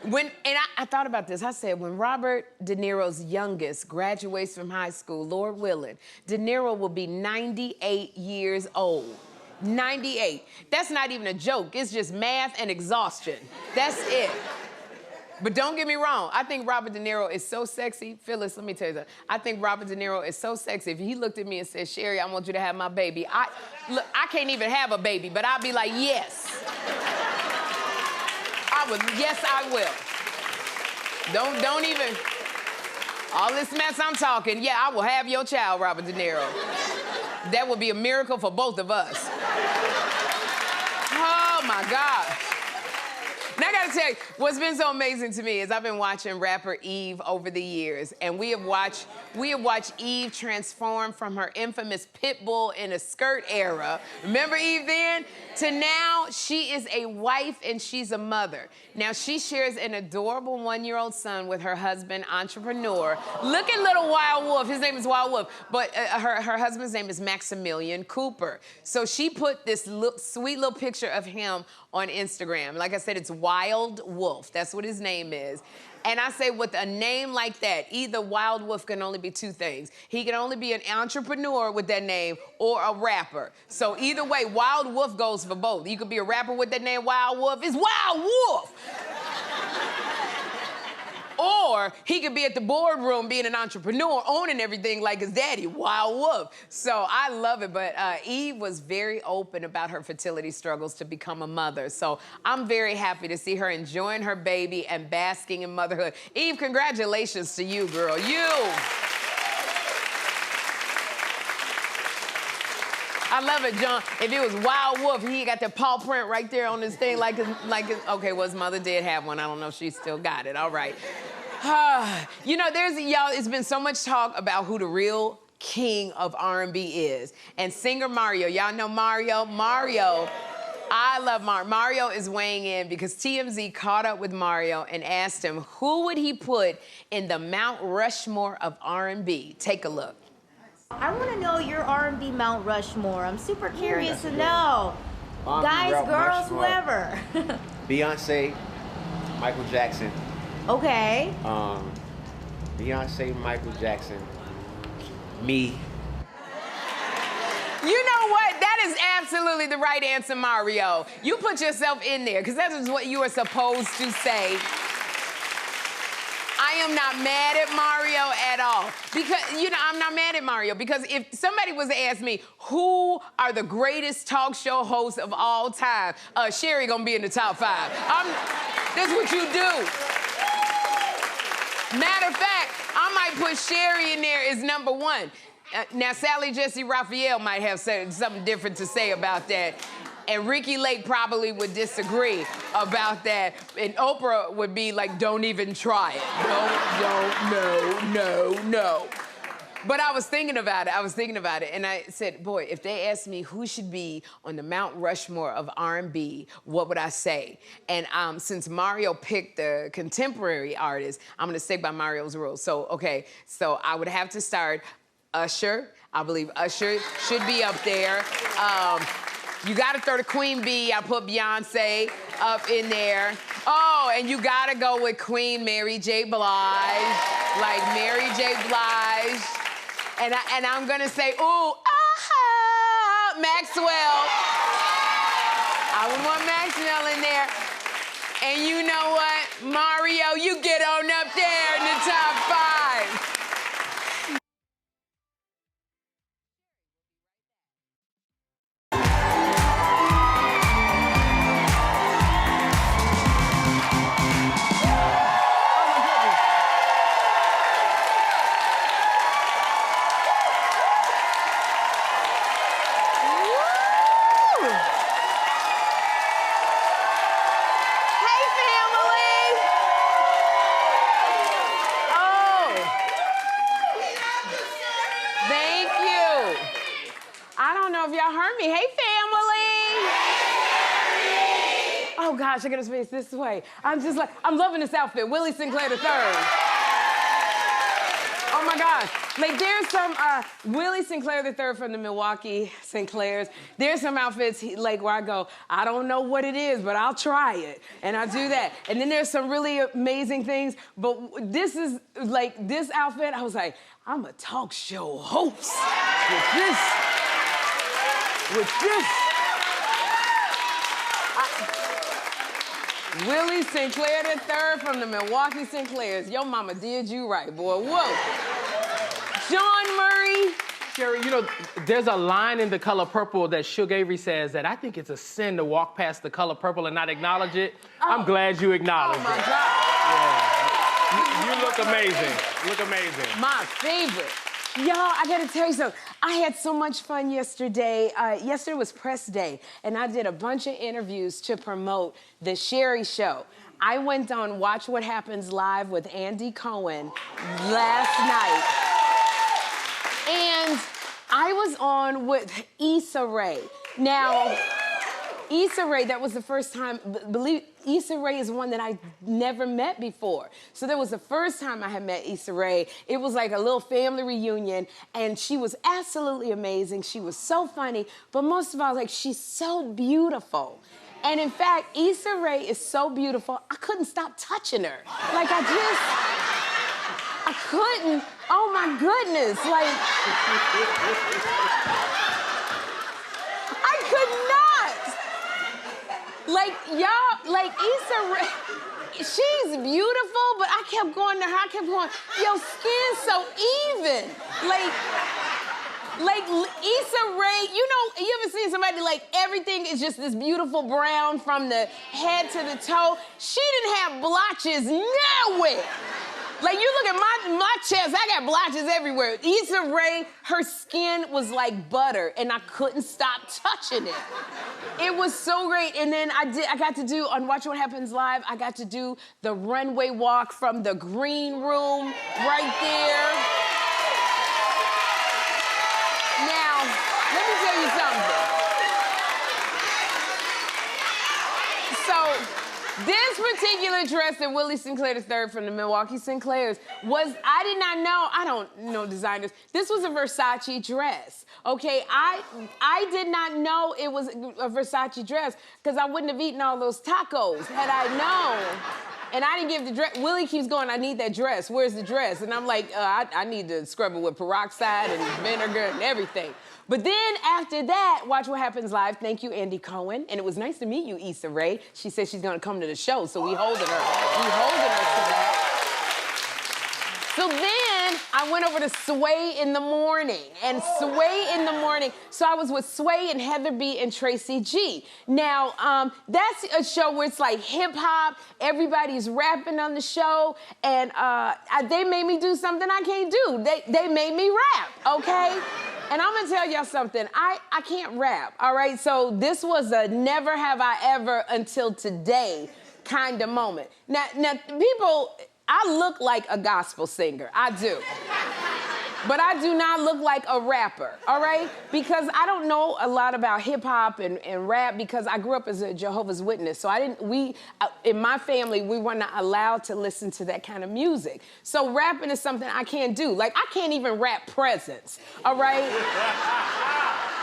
C: I thought about this. I said, when Robert De Niro's youngest graduates from high school, Lord willing, De Niro will be 98 years old. 98. That's not even a joke. It's just math and exhaustion. That's it. But don't get me wrong. I think Robert De Niro is so sexy. Phyllis, let me tell you something. I think Robert De Niro is so sexy. If he looked at me and said, Sherri, I want you to have my baby. I can't even have a baby, but I'll be like, yes. Yes, I will. Don't even, all this mess I'm talking, yeah, I will have your child, Robert De Niro. That would be a miracle for both of us. Oh, my God. Now, I gotta tell you, what's been so amazing to me is I've been watching rapper Eve over the years, and we have watched Eve transform from her infamous pit bull in a skirt era. Remember Eve then? To now, she is a wife and she's a mother. Now, she shares an adorable 1-year-old son with her husband, entrepreneur. Look at little Wild Wolf. His name is Wild Wolf, but her husband's name is Maximilian Cooper. So she put this sweet little picture of him on Instagram. Like I said, it's Wild Wolf. That's what his name is. And I say, with a name like that, either Wild Wolf can only be 2 things. He can only be an entrepreneur with that name or a rapper. So either way, Wild Wolf goes for both. You could be a rapper with that name, Wild Wolf. It's Wild Wolf! Or he could be at the boardroom being an entrepreneur, owning everything like his daddy, Wild Wolf. So I love it, but Eve was very open about her fertility struggles to become a mother. So I'm very happy to see her enjoying her baby and basking in motherhood. Eve, congratulations to you, girl. I love it, John. If it was Wild Wolf, he got the paw print right there on his thing, like his, okay, well, his mother did have one. I don't know if she still got it. All right. You know, y'all, it's been so much talk about who the real king of R&B is. And singer Mario, y'all know Mario? Mario, I love Mario. Mario is weighing in because TMZ caught up with Mario and asked him who would he put in the Mount Rushmore of R&B. Take a look.
K: I want to know your R&B Mount Rushmore. I'm super curious to know. Guys, girls, whoever.
L: Beyonce, Michael Jackson.
K: Okay.
L: Beyonce, Michael Jackson, me.
C: You know what? That is absolutely the right answer, Mario. You put yourself in there, because that is what you are supposed to say. I am not mad at Mario at all. Because, you know, I'm not mad at Mario, because if somebody was to ask me, who are the greatest talk show hosts of all time, Sherri gonna be in the top 5. That's what you do. Matter of fact, I might put Sherri in there as number 1. Now, Sally Jesse Raphael might have something different to say about that. And Ricky Lake probably would disagree about that. And Oprah would be like, don't even try it. No. But I was thinking about it. And I said, boy, if they asked me who should be on the Mount Rushmore of R&B, what would I say? And since Mario picked the contemporary artist, I'm gonna stick by Mario's rules. So, okay, so I would have to start Usher. I believe Usher should be up there. You gotta throw the Queen Bee. I put Beyonce up in there. Oh, and you gotta go with Queen Mary J. Blige. Like Mary J. Blige. And I'm gonna say, ooh, Maxwell. I would want Maxwell in there. And you know what? Mario, you get on up there in the top 5. Oh gosh, I gotta face this way. I'm just like, I'm loving this outfit. Willie Sinclair III. Oh my gosh. Like there's some, Willie Sinclair III from the Milwaukee Sinclairs. There's some outfits like where I go, I don't know what it is, but I'll try it. And I do that. And then there's some really amazing things, but this is like, this outfit, I was like, I'm a talk show host with this. Willie Sinclair III from the Milwaukee Sinclairs. Your mama did you right, boy. Whoa. John Murray.
D: Sherri, you know, there's a line in The Color Purple that Suge Avery says that I think it's a sin to walk past The Color Purple and not acknowledge it. Oh. I'm glad you acknowledged it.
C: Oh, my God.
D: Yeah. You look amazing. You look amazing.
C: My favorite. Y'all, I gotta tell you something. I had so much fun yesterday. Yesterday was press day, and I did a bunch of interviews to promote the Sherri Show. I went on Watch What Happens Live with Andy Cohen last night. And I was on with Issa Rae. Now, Issa Rae, that was the first time, Issa Rae is one that I never met before. So that was the first time I had met Issa Rae. It was like a little family reunion, and she was absolutely amazing. She was so funny, but most of all, like, she's so beautiful. And in fact, Issa Rae is so beautiful, I couldn't stop touching her. Like, I couldn't, oh my goodness, like, I could not. Like, y'all, like, Issa Rae, she's beautiful, but I kept going to her, I kept going, your skin's so even. Like Issa Rae, you know, you ever seen somebody like everything is just this beautiful brown from the head to the toe? She didn't have blotches nowhere. Like, you look at my chest, I got blotches everywhere. Issa Rae, her skin was like butter, and I couldn't stop touching it. It was so great. And then I got to do, on Watch What Happens Live, I got to do the runway walk from the green room right there. Now, let me tell you something. So, this particular dress that Willie Sinclair III from the Milwaukee Sinclairs was, I did not know, I don't know designers, this was a Versace dress, okay? I did not know it was a Versace dress because I wouldn't have eaten all those tacos had I known. And I didn't give the dress. Willie keeps going, I need that dress. Where's the dress? And I'm like, I need to scrub it with peroxide and vinegar and everything. But then after that, Watch What Happens Live. Thank you, Andy Cohen. And it was nice to meet you, Issa Rae. She said she's gonna come to the show, so we holding her. We holding her to that. So then I went over to Sway in the Morning. And Sway in the Morning, so I was with Sway and Heather B and Tracy G. Now, that's a show where it's like hip hop, everybody's rapping on the show, and they made me do something I can't do. They made me rap, okay? And I'm gonna tell y'all something, I can't rap, all right? So this was a never have I ever until today kind of moment. Now people, I look like a gospel singer, I do. But I do not look like a rapper, all right? Because I don't know a lot about hip hop and rap because I grew up as a Jehovah's Witness. So in my family, we were not allowed to listen to that kind of music. So rapping is something I can't do. Like, I can't even rap presents, all right?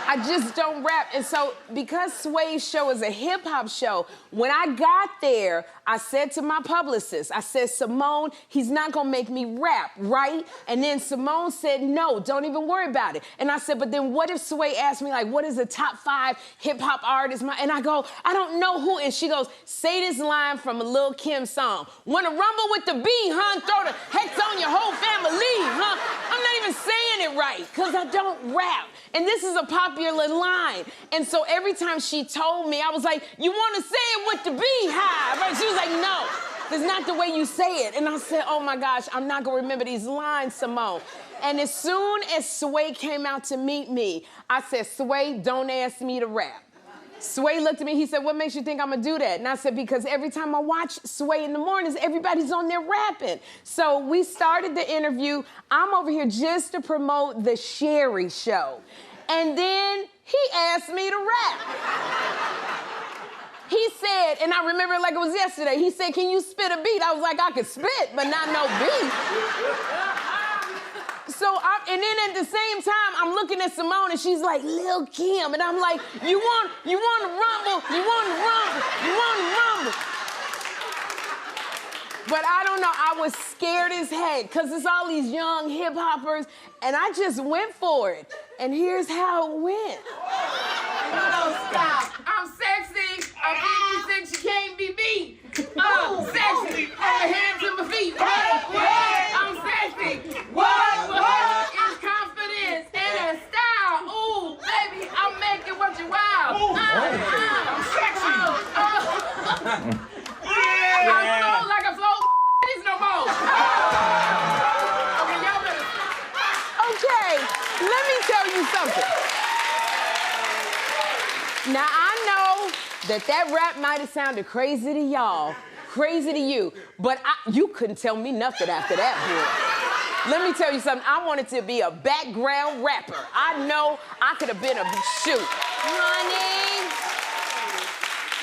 C: I just don't rap. And so because Sway's show is a hip hop show, when I got there, I said to my publicist, I said, Simone, he's not gonna make me rap, right? And then Simone said, no, don't even worry about it. And I said, but then what if Sway asked me, like, what is the top 5 hip hop artists? And I go, I don't know who. And she goes, say this line from a Lil' Kim song. Wanna rumble with the B, huh? Throw the hex on your whole family, huh? I'm not even saying it right, because I don't rap. And this is a popular line. And so every time she told me, I was like, you want to say it with the beehive? Right? She was like, no, that's not the way you say it. And I said, oh my gosh, I'm not going to remember these lines, Simone. And as soon as Sway came out to meet me, I said, Sway, don't ask me to rap. Sway looked at me, he said, what makes you think I'm gonna do that? And I said, because every time I watch Sway in the mornings, everybody's on there rapping. So we started the interview. I'm over here just to promote the Sherri show. And then he asked me to rap. He said, and I remember it like it was yesterday, he said, can you spit a beat? I was like, I could spit, but not no beat. So, and then at the same time, I'm looking at Simone and she's like, Lil' Kim. And I'm like, you want to rumble, you want to rumble, you want to rumble. But I don't know, I was scared as heck because it's all these young hip hoppers and I just went for it. And here's how it went. Stop. I'm sexy, I'm 56, she can't be beat. I'm sexy, I'm hands to my feet. I'm sexy. What is confidence and a style? Ooh, baby, I'm making what you wow. I'm sexy. I float like a float. It's no more. Okay, y'all better. Okay, let me tell you something. Now, I know that rap might have sounded crazy to y'all, crazy to you, but you couldn't tell me nothing after that, boy. Let me tell you something. I wanted to be a background rapper. I know I could have been a shoot. Honey.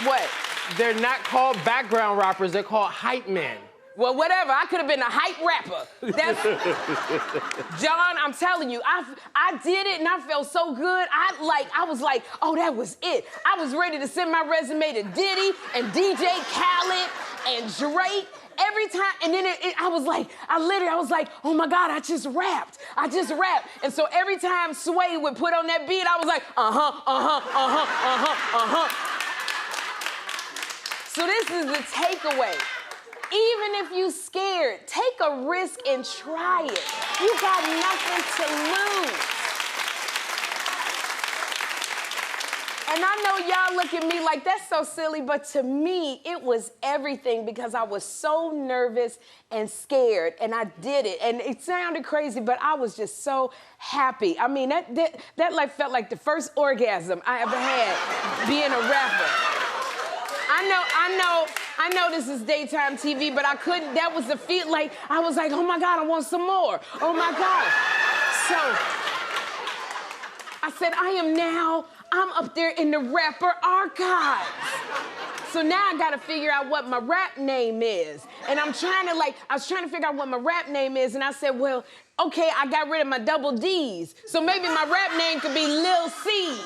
C: What?
D: They're not called background rappers, they're called hype men.
C: Well, whatever, I could have been a hype rapper. That's, John, I'm telling you, I did it and I felt so good. I was like, oh, that was it. I was ready to send my resume to Diddy and DJ Khaled and Drake. Every time, and then I was like, oh my God, I just rapped. And so every time Sway would put on that beat, I was like, So this is the takeaway. Even if you scared, take a risk and try it. You got nothing to lose. And I know y'all look at me like that's so silly, but to me, it was everything because I was so nervous and scared, and I did it. And it sounded crazy, but I was just so happy. I mean, that like felt like the first orgasm I ever had being a rapper. I know this is daytime TV, but I couldn't, that was the feel, like, I was like, oh my God, I want some more. Oh my God. So, I said, I'm up there in the rapper archives. So now I gotta figure out what my rap name is. And I was trying to figure out what my rap name is, and I said, well, okay, I got rid of my double D's, so maybe my rap name could be Lil C's.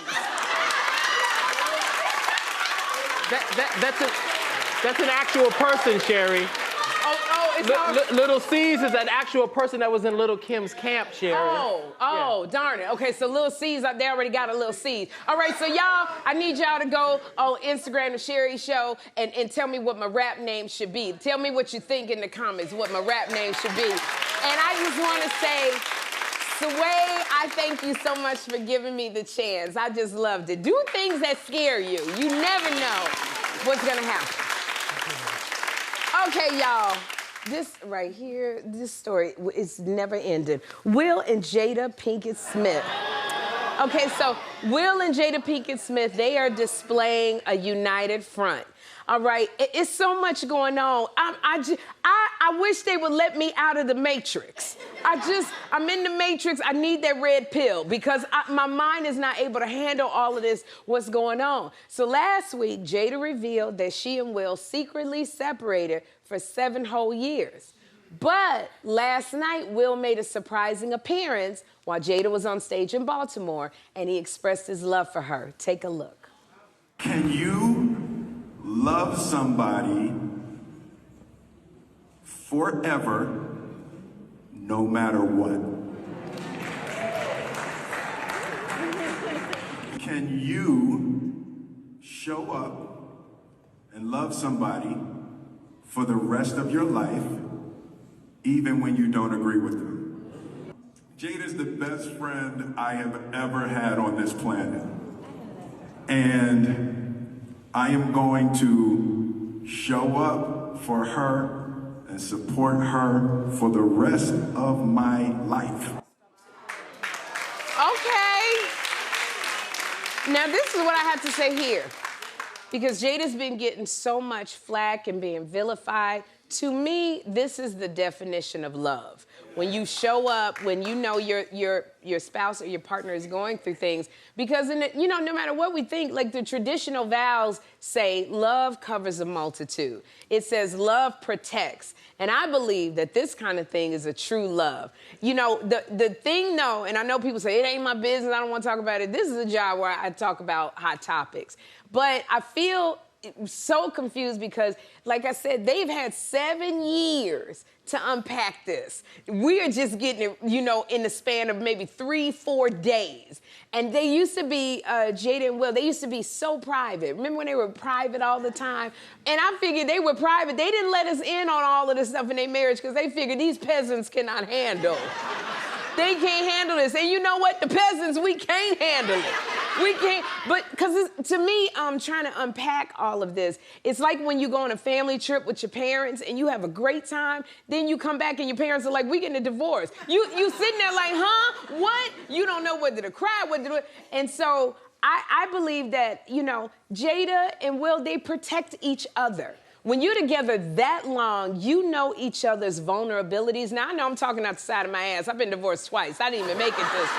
D: That's an actual person, Sherri.
C: It's
D: Little C's is an actual person that was in Little Kim's camp, Sherri.
C: Darn it. Okay, so Little C's, they already got a Little C's. All right, so y'all, I need y'all to go on Instagram, The Sherri Show, and tell me what my rap name should be. Tell me what you think in the comments, what my rap name should be. And I just want to say, Sway, I thank you so much for giving me the chance. I just loved it. Do things that scare you. You never know what's gonna happen. Okay, y'all. This right here, this story is never ending. Will and Jada Pinkett Smith. Okay, so Will and Jada Pinkett Smith, they are displaying a united front. All right, it's so much going on. I wish they would let me out of the Matrix. I'm in the Matrix. I need that red pill because my mind is not able to handle all of this, what's going on. So last week, Jada revealed that she and Will secretly separated for 7 whole years. But last night, Will made a surprising appearance while Jada was on stage in Baltimore, and he expressed his love for her. Take a look.
M: Can you love somebody forever, no matter what? Can you show up and love somebody for the rest of your life, even when you don't agree with them? Jada's the best friend I have ever had on this planet. And I am going to show up for her and support her for the rest of my life.
C: Okay. Now, this is what I have to say here. Because Jada's been getting so much flack and being vilified. To me, this is the definition of love. When you show up, when you know your spouse or your partner is going through things. Because, no matter what we think, like the traditional vows say, love covers a multitude. It says love protects. And I believe that this kind of thing is a true love. You know, the thing, though, and I know people say, it ain't my business, I don't want to talk about it. This is a job where I talk about hot topics. But I feel so confused because, like I said, they've had 7 years to unpack this. We are just getting it, in the span of maybe 3-4 days. And they used to be, Jada and Will, they used to be so private. Remember when they were private all the time? And I figured they were private. They didn't let us in on all of this stuff in their marriage because they figured these peasants cannot handle. They can't handle this. And you know what? The peasants, we can't handle it. We can't, but because to me, trying to unpack all of this, it's like when you go on a family trip with your parents and you have a great time, then you come back and your parents are like, we getting a divorce. You sitting there like, huh? What? You don't know whether to cry, whether to... And so I believe that, Jada and Will, they protect each other. When you're together that long, you know each other's vulnerabilities. Now, I know I'm talking out the side of my ass. I've been divorced twice. I didn't even make it this.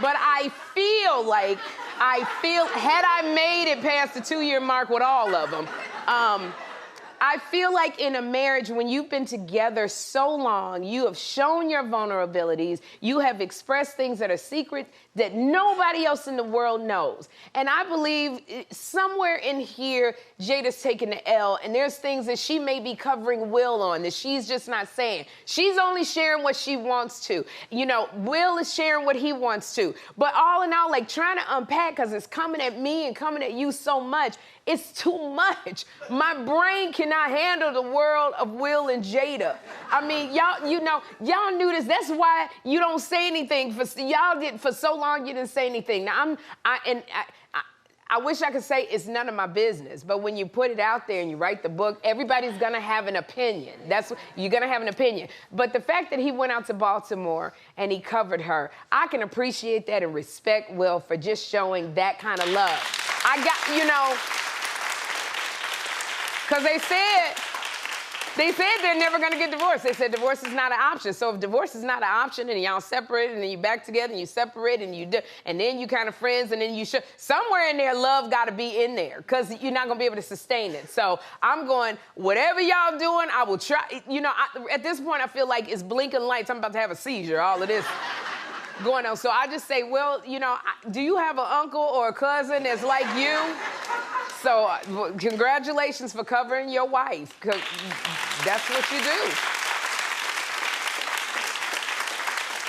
C: But I feel, had I made it past the 2-year mark with all of them, I feel like in a marriage, when you've been together so long, you have shown your vulnerabilities, you have expressed things that are secret that nobody else in the world knows. And I believe somewhere in here, Jada's taking the L, and there's things that she may be covering Will on that she's just not saying. She's only sharing what she wants to. Will is sharing what he wants to. But all in all, trying to unpack, because it's coming at me and coming at you so much, it's too much. My brain cannot handle the world of Will and Jada. I mean, y'all knew this. That's why you don't say anything. Y'all did for so long. You didn't say anything. Now I wish I could say it's none of my business, but when you put it out there and you write the book, everybody's gonna have an opinion. You're gonna have an opinion. But the fact that he went out to Baltimore and he covered her, I can appreciate that and respect Will for just showing that kind of love. Because they said they're never gonna get divorced. They said divorce is not an option. So if divorce is not an option and y'all separate and then you back together and you separate and then you kind of friends and then you somewhere in there love gotta be in there because you're not gonna be able to sustain it. So I'm going, whatever y'all doing, I will try. At this point I feel like it's blinking lights. I'm about to have a seizure, all of this going on. So I just say, well, do you have an uncle or a cousin that's like you? So congratulations for covering your wife, because that's what you do.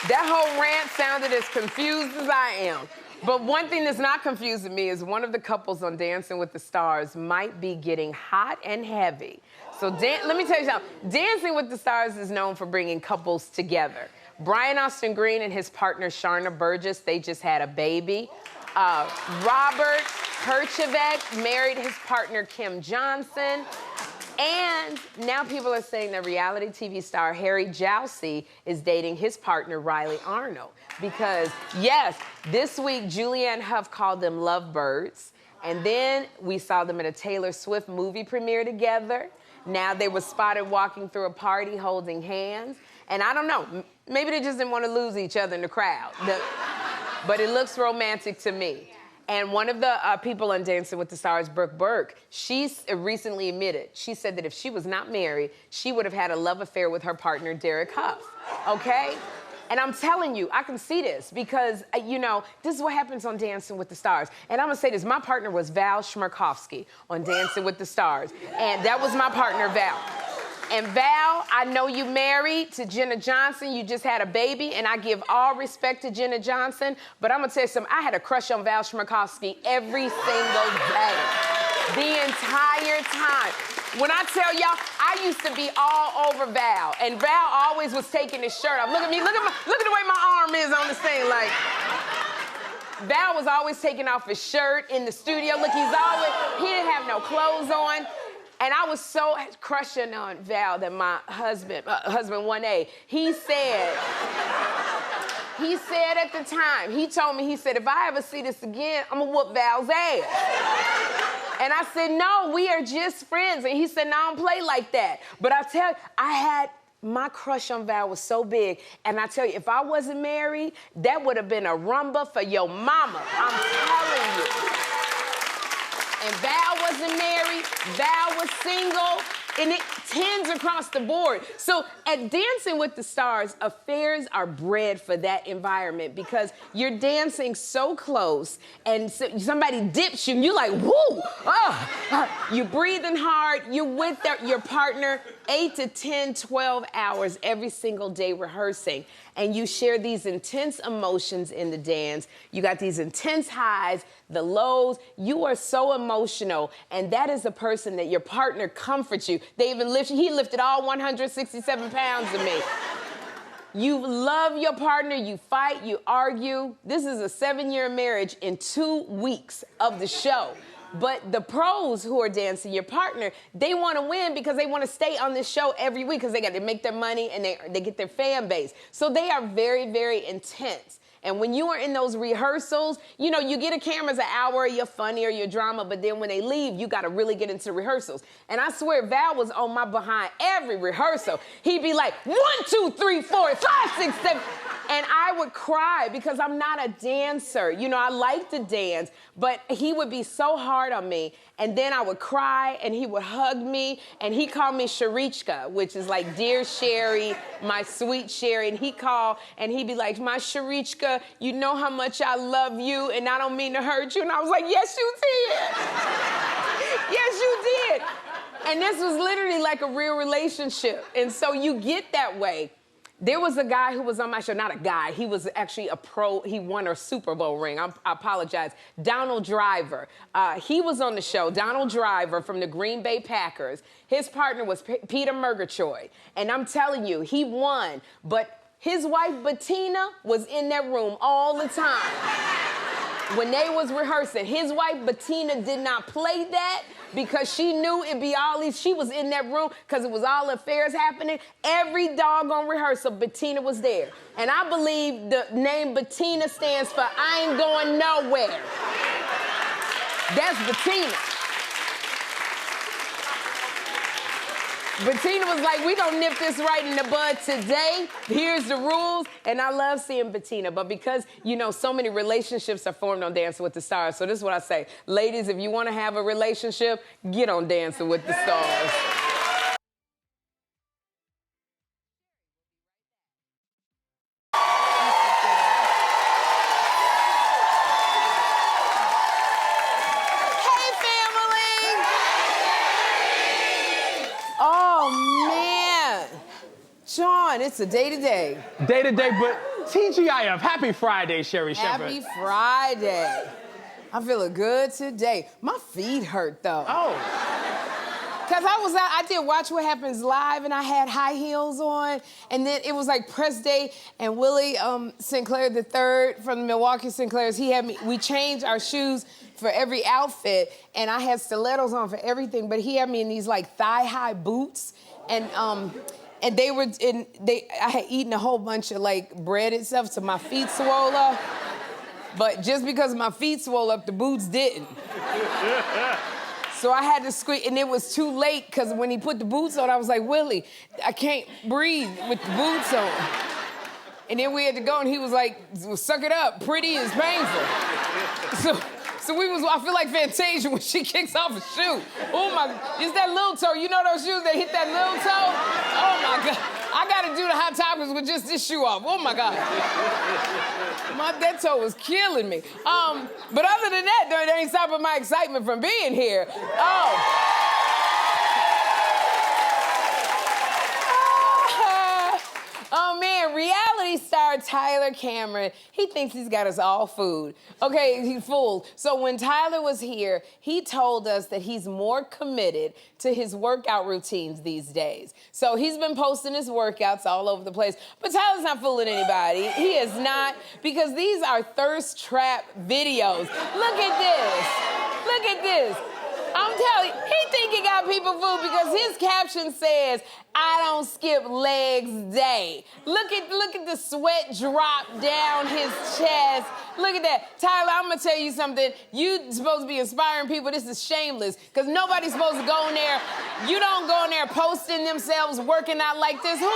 C: That whole rant sounded as confused as I am. But one thing that's not confusing me is one of the couples on Dancing with the Stars might be getting hot and heavy. So let me tell you something. Dancing with the Stars is known for bringing couples together. Brian Austin Green and his partner Sharna Burgess, they just had a baby. Robert Herjavec married his partner Kim Johnson. And now people are saying that reality TV star Harry Jowsey is dating his partner Riley Arnold. Because, yes, this week Julianne Hough called them lovebirds. And then we saw them at a Taylor Swift movie premiere together. Now they were spotted walking through a party holding hands. And I don't know, maybe they just didn't want to lose each other in the crowd. But it looks romantic to me. And one of the people on Dancing with the Stars, Brooke Burke, she recently admitted, she said that if she was not married, she would have had a love affair with her partner, Derek Hough, okay? And I'm telling you, I can see this because, this is what happens on Dancing with the Stars. And I'm gonna say this, my partner was Val Schmerkowski on Dancing with the Stars. And that was my partner, Val. And Val, I know you married to Jenna Johnson. You just had a baby, and I give all respect to Jenna Johnson. But I'm gonna tell you something, I had a crush on Val Schmerkowski every single day, the entire time. When I tell y'all, I used to be all over Val, and Val always was taking his shirt off. Look at me, look at the way my arm is on this thing, like. Val was always taking off his shirt in the studio. Look, he didn't have no clothes on. And I was so crushing on Val that my husband 1A, he said at the time, he told me, he said, if I ever see this again, I'm gonna whoop Val's ass. And I said, no, we are just friends. And he said, no, I don't play like that. But I tell you, my crush on Val was so big. And I tell you, if I wasn't married, that would have been a rumba for your mama. I'm telling you. And Val wasn't married, Val was single, and it tends across the board. So at Dancing with the Stars, affairs are bred for that environment because you're dancing so close and somebody dips you and you're like, woo, you're breathing hard, you're with your partner 8 to 10, 12 hours every single day rehearsing. And you share these intense emotions in the dance. You got these intense highs, the lows. You are so emotional. And that is the person that your partner comforts you. They even he lifted all 167 pounds of me. You love your partner, you fight, you argue. This is a 7-year marriage in 2 weeks of the show. But the pros who are dancing, your partner, they want to win because they want to stay on this show every week because they got to make their money and they get their fan base. So they are very, very intense. And when you are in those rehearsals, you get a camera's an hour, you're funny or you're drama, but then when they leave, you got to really get into rehearsals. And I swear, Val was on my behind every rehearsal. He'd be like, 1, 2, 3, 4, 5, 6, 7. And I would cry because I'm not a dancer. I like to dance, but he would be so hard on me. And then I would cry and he would hug me and he called me Sherichka, which is like, dear Sherri, my sweet Sherri. And he'd be like, my Sherichka, you know how much I love you and I don't mean to hurt you. And I was like, yes, you did. Yes, you did. And this was literally like a real relationship. And so you get that way. There was a guy who was on my show, not a guy, he was actually a pro, he won a Super Bowl ring, I apologize, Donald Driver. He was on the show, Donald Driver from the Green Bay Packers. His partner was Peter Murgatroyd. And I'm telling you, he won, but his wife Bettina was in that room all the time. when they was rehearsing, his wife, Bettina, did not play that because she knew it'd be all these, she was in that room because it was all affairs happening. Every doggone rehearsal, Bettina was there. And I believe the name Bettina stands for I ain't going nowhere. That's Bettina. Bettina was like, we gonna nip this right in the bud today. Here's the rules. And I love seeing Bettina. But because, you know, so many relationships are formed on Dancing with the Stars. So this is what I say. Ladies, if you want to have a relationship, get on Dancing with the Stars. Sean, it's a day-to-day.
D: Day-to-day, but TGIF. Happy Friday, Sherri Shepherd.
C: Happy Friday. I'm feeling good today. My feet hurt, though.
D: Oh.
C: Because I did Watch What Happens Live, and I had high heels on, and then it was like press day, and Willie Sinclair III from the Milwaukee Sinclairs, we changed our shoes for every outfit, and I had stilettos on for everything, but he had me in these like thigh-high boots, and I had eaten a whole bunch of like breaded stuff, so my feet swole up. But just because my feet swole up, the boots didn't. So I had to squeeze, and it was too late because when he put the boots on, I was like, Willie, I can't breathe with the boots on. And then we had to go, and he was like, suck it up, pretty is painful. So I feel like Fantasia when she kicks off a shoe. Oh my, it's that little toe. You know those shoes that hit that little toe? Oh my God. I gotta do the Hot Topics with just this shoe off. Oh my God. That toe was killing me. But other than that, that ain't stopping my excitement from being here. Oh man, reality star Tyler Cameron, he thinks he's got us all fooled. Okay, he's fooled. So when Tyler was here, he told us that he's more committed to his workout routines these days. So he's been posting his workouts all over the place. But Tyler's not fooling anybody. He is not, because these are thirst trap videos. Look at this. Look at this. I'm telling you, he think he got people fooled because his caption says, I don't skip legs day. Look at the sweat drop down his chest. Look at that. Tyler, I'm gonna tell you something. You supposed to be inspiring people. This is shameless because nobody's supposed to go in there. You don't go in there posting themselves working out like this. Did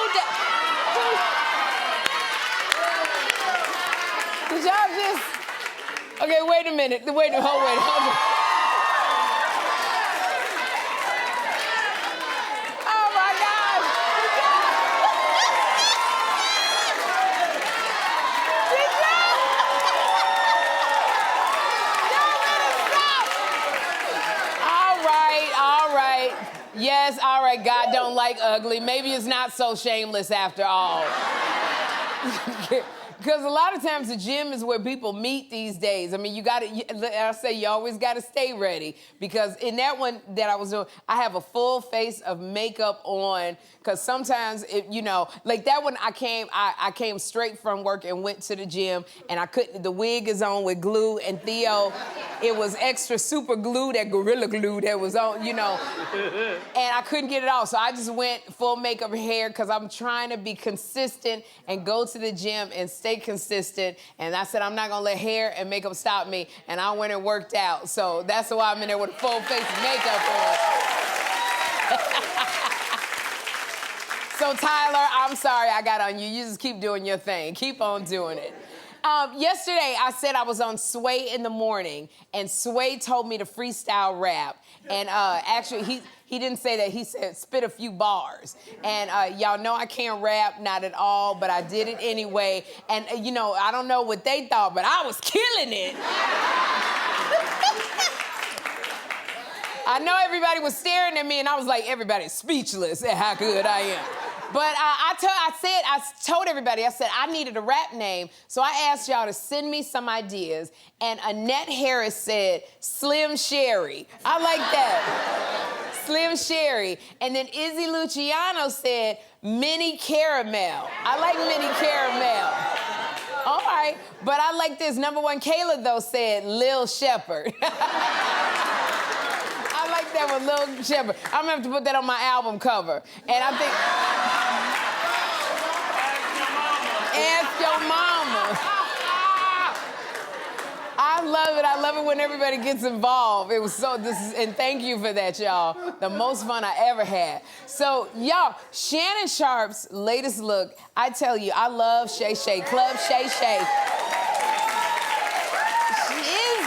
C: y'all just... Okay, wait a minute. Hold on. Yes, all right, God don't like ugly. Maybe it's not so shameless after all. Because a lot of times the gym is where people meet these days. I mean, you always gotta stay ready. Because in that one that I was doing, I have a full face of makeup on. Because sometimes, like that one, I came straight from work and went to the gym, and the wig is on with glue, and Theo, it was extra super glue, that Gorilla Glue that was on, and I couldn't get it off. So I just went full makeup and hair, because I'm trying to be consistent and go to the gym and stay consistent. And I said, I'm not gonna let hair and makeup stop me. And I went and worked out. So that's why I'm in there with a full face of makeup on. So Tyler, I'm sorry I got on you. You just keep doing your thing. Keep on doing it. Yesterday, I said I was on Sway in the Morning, and Sway told me to freestyle rap. And actually, he didn't say that. He said spit a few bars. And y'all know I can't rap, not at all, but I did it anyway. And, I don't know what they thought, but I was killing it. I know everybody was staring at me, and I was like, everybody's speechless at how good I am. But I told everybody, I said I needed a rap name, so I asked y'all to send me some ideas, and Annette Harris said Slim Sherri. I like that. Slim Sherri. And then Izzy Luciano said Mini Caramel. I like Mini Caramel. All right, but I like this. Number one, Kayla, though, said Lil Shepherd. I like that one, Lil Shepherd. I'm gonna have to put that on my album cover. And I think... Ask your mama. I love it. I love it when everybody gets involved. It was so, and thank you for that, y'all. The most fun I ever had. So, y'all, Shannon Sharp's latest look, I tell you, I love Shay Shay. Club Shay Shay. She is.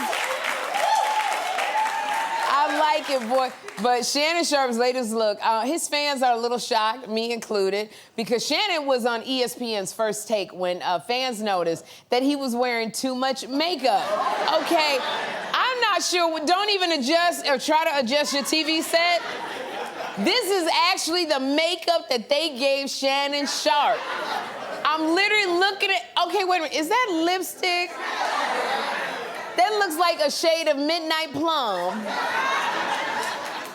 C: I like it, boy. But Shannon Sharp's latest look, his fans are a little shocked, me included, because Shannon was on ESPN's First Take when fans noticed that he was wearing too much makeup. Okay, I'm not sure. Don't even adjust or try to adjust your TV set. This is actually the makeup that they gave Shannon Sharp. I'm literally looking at, okay, wait a minute, is that lipstick? That looks like a shade of Midnight Plum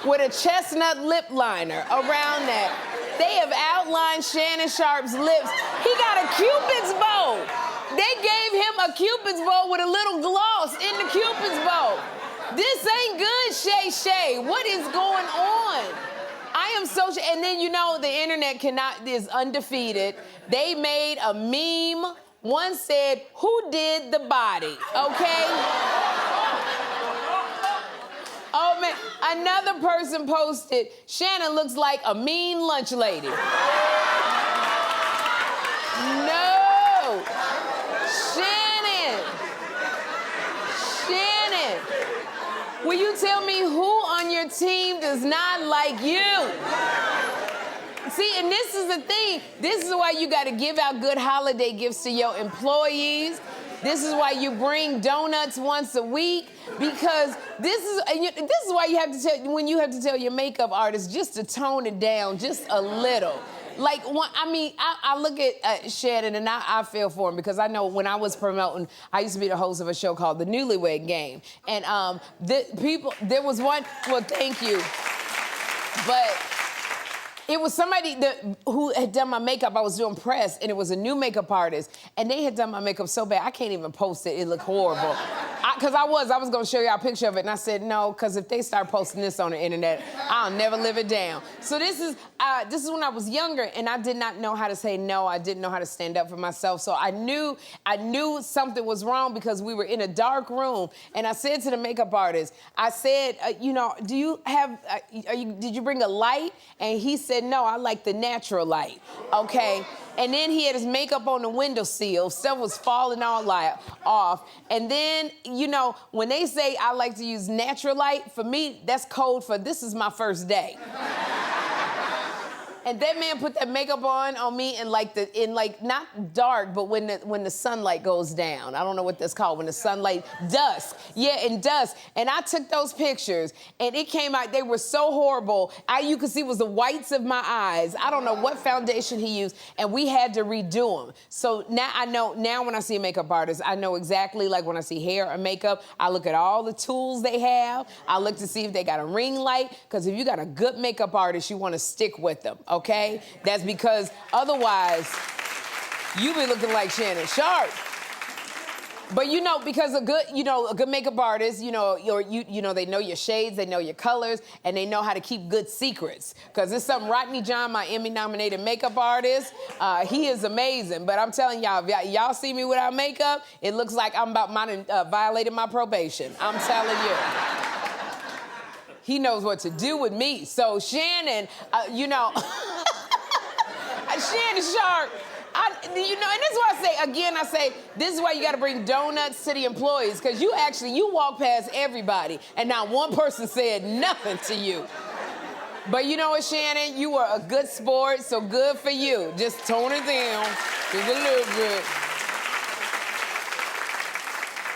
C: with a chestnut lip liner around that. They have outlined Shannon Sharp's lips. He got a Cupid's bow. They gave him a Cupid's bow with a little gloss in the Cupid's bow. This ain't good, Shay Shay. What is going on? I am so, and then you know the internet is undefeated. They made a meme. One said, "Who did the body?" Okay? Oh man, another person posted, "Shannon looks like a mean lunch lady." No! Shannon! Shannon! Will you tell me who on your team does not like you? See, and this is the thing. This is why you gotta give out good holiday gifts to your employees. This is why you bring donuts once a week, because this is why you have to tell your makeup artist just to tone it down just a little. Like, I look at Shannon and I feel for him, because I know when I was promoting, I used to be the host of a show called The Newlywed Game. And there was one, well, thank you. But it was somebody who had done my makeup. I was doing press, and it was a new makeup artist, and they had done my makeup so bad, I can't even post it. It looked horrible. Because I was going to show y'all a picture of it, and I said, no, because if they start posting this on the internet, I'll never live it down. So this is when I was younger, and I did not know how to say no. I didn't know how to stand up for myself. So I knew something was wrong, because we were in a dark room, and I said to the makeup artist, I said, did you bring a light? And he said, no, I like the natural light, okay? And then he had his makeup on the windowsill. Stuff was falling all off. And then, when they say I like to use natural light, for me, that's code for this is my first day. And that man put that makeup on me in not dark, but when the sunlight goes down. I don't know what that's called, when the sunlight, dusk. Yeah, in dusk. And I took those pictures, and it came out, they were so horrible. You could see it was the whites of my eyes. I don't know what foundation he used, and we had to redo them. So now I know, when I see a makeup artist, I know exactly, like when I see hair or makeup, I look at all the tools they have. I look to see if they got a ring light, because if you got a good makeup artist, you want to stick with them. Okay? That's because otherwise, you be looking like Shannon Sharp. But because a good makeup artist, they know your shades, they know your colors, and they know how to keep good secrets. Because there's something, Rodney John, my Emmy-nominated makeup artist, he is amazing. But I'm telling y'all, if y'all see me without makeup, it looks like I'm violating my probation. I'm telling you. He knows what to do with me. So Shannon, Shannon Sharp, and this is why I say, this is why you gotta bring donuts to the employees, because you walk past everybody, and not one person said nothing to you. But you know what, Shannon? You were a good sport, so good for you. Just tone it down just a little bit.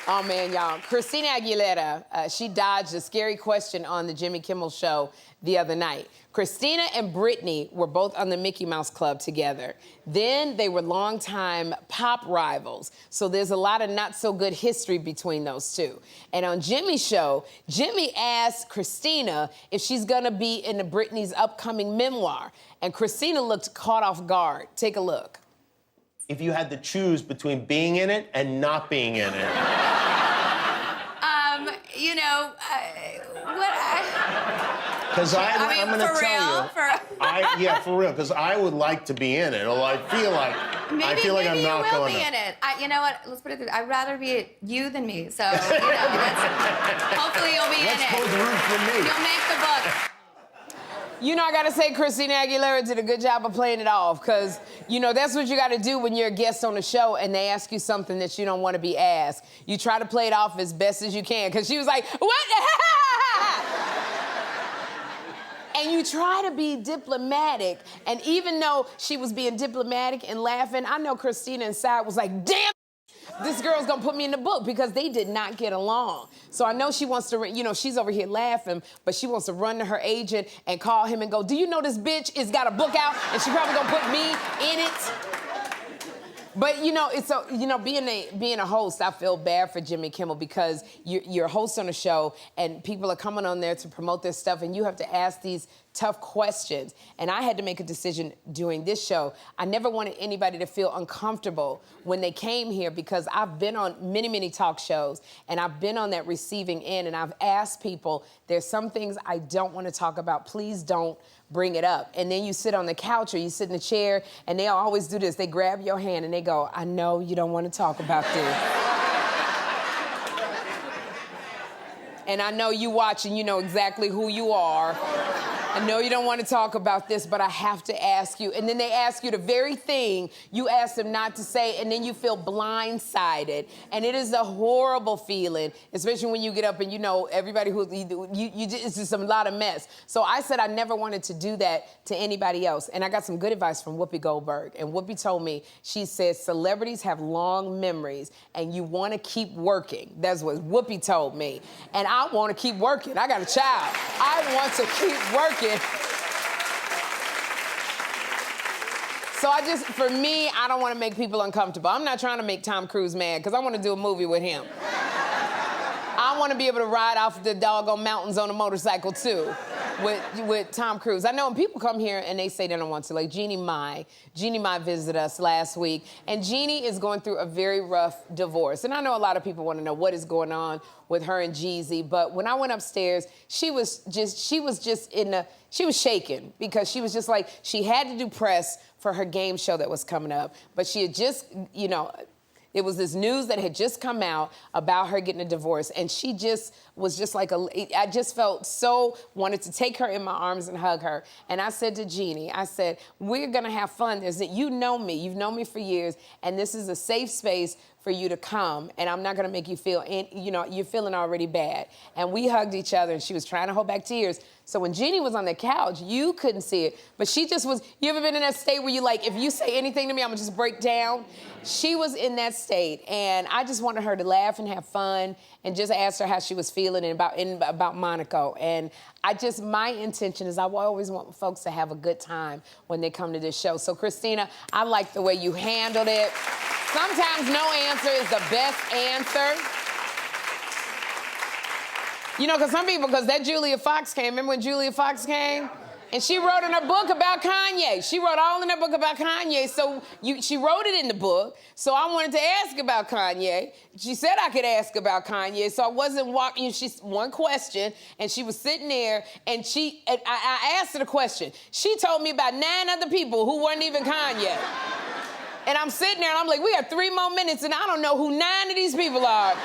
C: Oh, man, y'all. Christina Aguilera, she dodged a scary question on the Jimmy Kimmel Show the other night. Christina and Britney were both on the Mickey Mouse Club together. Then they were longtime pop rivals. So there's a lot of not-so-good history between those two. And on Jimmy's show, Jimmy asked Christina if she's going to be in Britney's upcoming memoir. And Christina looked caught off guard. Take a look.
N: if you had to choose between being in it and not being in it?
O: You know,
N: Because I'm going to
O: for
N: tell
O: real,
N: you. Yeah, for real. Because I would like to be in it. Or I feel like
O: maybe
N: I'm not
O: you will
N: going
O: be
N: to.
O: in it. You know what? Let's put it this way. I'd rather be you than me. So, you know, hopefully you'll be in it.
N: Let's both root for me.
O: You'll make the book.
C: You know, I gotta say, Christina Aguilera did a good job of playing it off, because, you know, that's what you gotta do when you're a guest on the show and they ask you something that you don't want to be asked. You try to play it off as best as you can, because she was like, what the And you try to be diplomatic, and even though she was being diplomatic and laughing, I know Christina inside was like, damn, this girl's gonna put me in the book, because they did not get along. So I know she wants to, you know, she's over here laughing, but she wants to run to her agent and call him and go, do you know this bitch has got a book out and she probably gonna put me in it? But, you know, it's so, you know, being a host, I feel bad for Jimmy Kimmel, because you're a host on a show and people are coming on there to promote their stuff, and you have to ask these tough questions. And I had to make a decision doing this show. I never wanted anybody to feel uncomfortable when they came here, because I've been on many, many talk shows, and I've been on that receiving end, and I've asked people, there's some things I don't want to talk about. Please don't bring it up. And then you sit on the couch or you sit in the chair, and they always do this. They grab your hand and they go, I know you don't want to talk about this. And I know you watch and you know exactly who you are. I know you don't want to talk about this, but I have to ask you. And then they ask you the very thing you asked them not to say, and then you feel blindsided. And it is a horrible feeling, especially when you get up and you know everybody it's just a lot of mess. So I said I never wanted to do that to anybody else. And I got some good advice from Whoopi Goldberg. And Whoopi told me, she said, celebrities have long memories and you want to keep working. That's what Whoopi told me. And I want to keep working. I got a child. I want to keep working. So for me, I don't want to make people uncomfortable. I'm not trying to make Tom Cruise mad, because I want to do a movie with him. I want to be able to ride off the doggone mountains on a motorcycle, too, with Tom Cruise. I know when people come here and they say they don't want to, like Jeannie Mai visited us last week, and Jeannie is going through a very rough divorce. And I know a lot of people want to know what is going on with her and Jeezy, but when I went upstairs, she was shaken, because she was just like, she had to do press for her game show that was coming up, but she had just, you know, it was this news that had just come out about her getting a divorce, and she just was just like I just felt so, wanted to take her in my arms and hug her. And I said to Jeannie, I said, we're gonna have fun. You know me, you've known me for years, and this is a safe space for you to come, and I'm not gonna make you feel, you're feeling already bad. And we hugged each other, and she was trying to hold back tears. So when Jeannie was on the couch, you couldn't see it, but she just was, you ever been in that state where you like, if you say anything to me, I'm gonna just break down? She was in that state, and I just wanted her to laugh and have fun, and just asked her how she was feeling and about Monaco. And my intention is I always want folks to have a good time when they come to this show. So Christina, I like the way you handled it. Sometimes no answer is the best answer. You know, because that Julia Fox came. Remember when Julia Fox came? And she wrote in her book about Kanye. She wrote all in her book about Kanye. So she wrote it in the book. So I wanted to ask about Kanye. She said I could ask about Kanye. So I wasn't walking. One question, and she was sitting there, and I asked her the question. She told me about 9 other people who weren't even Kanye. And I'm sitting there, and I'm like, we got 3 more minutes, and I don't know who 9 of these people are.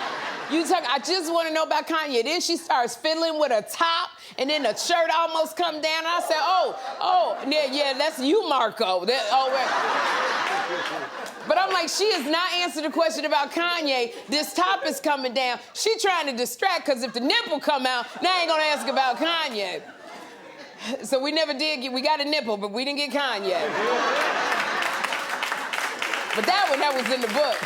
C: I just want to know about Kanye. Then she starts fiddling with a top, and then the shirt almost come down. And I said, oh, yeah, that's you, Marco. But I'm like, she has not answered the question about Kanye. This top is coming down. She trying to distract, because if the nipple come out, now I ain't going to ask about Kanye. So we never did we got a nipple, but we didn't get Kanye. But that was in the book.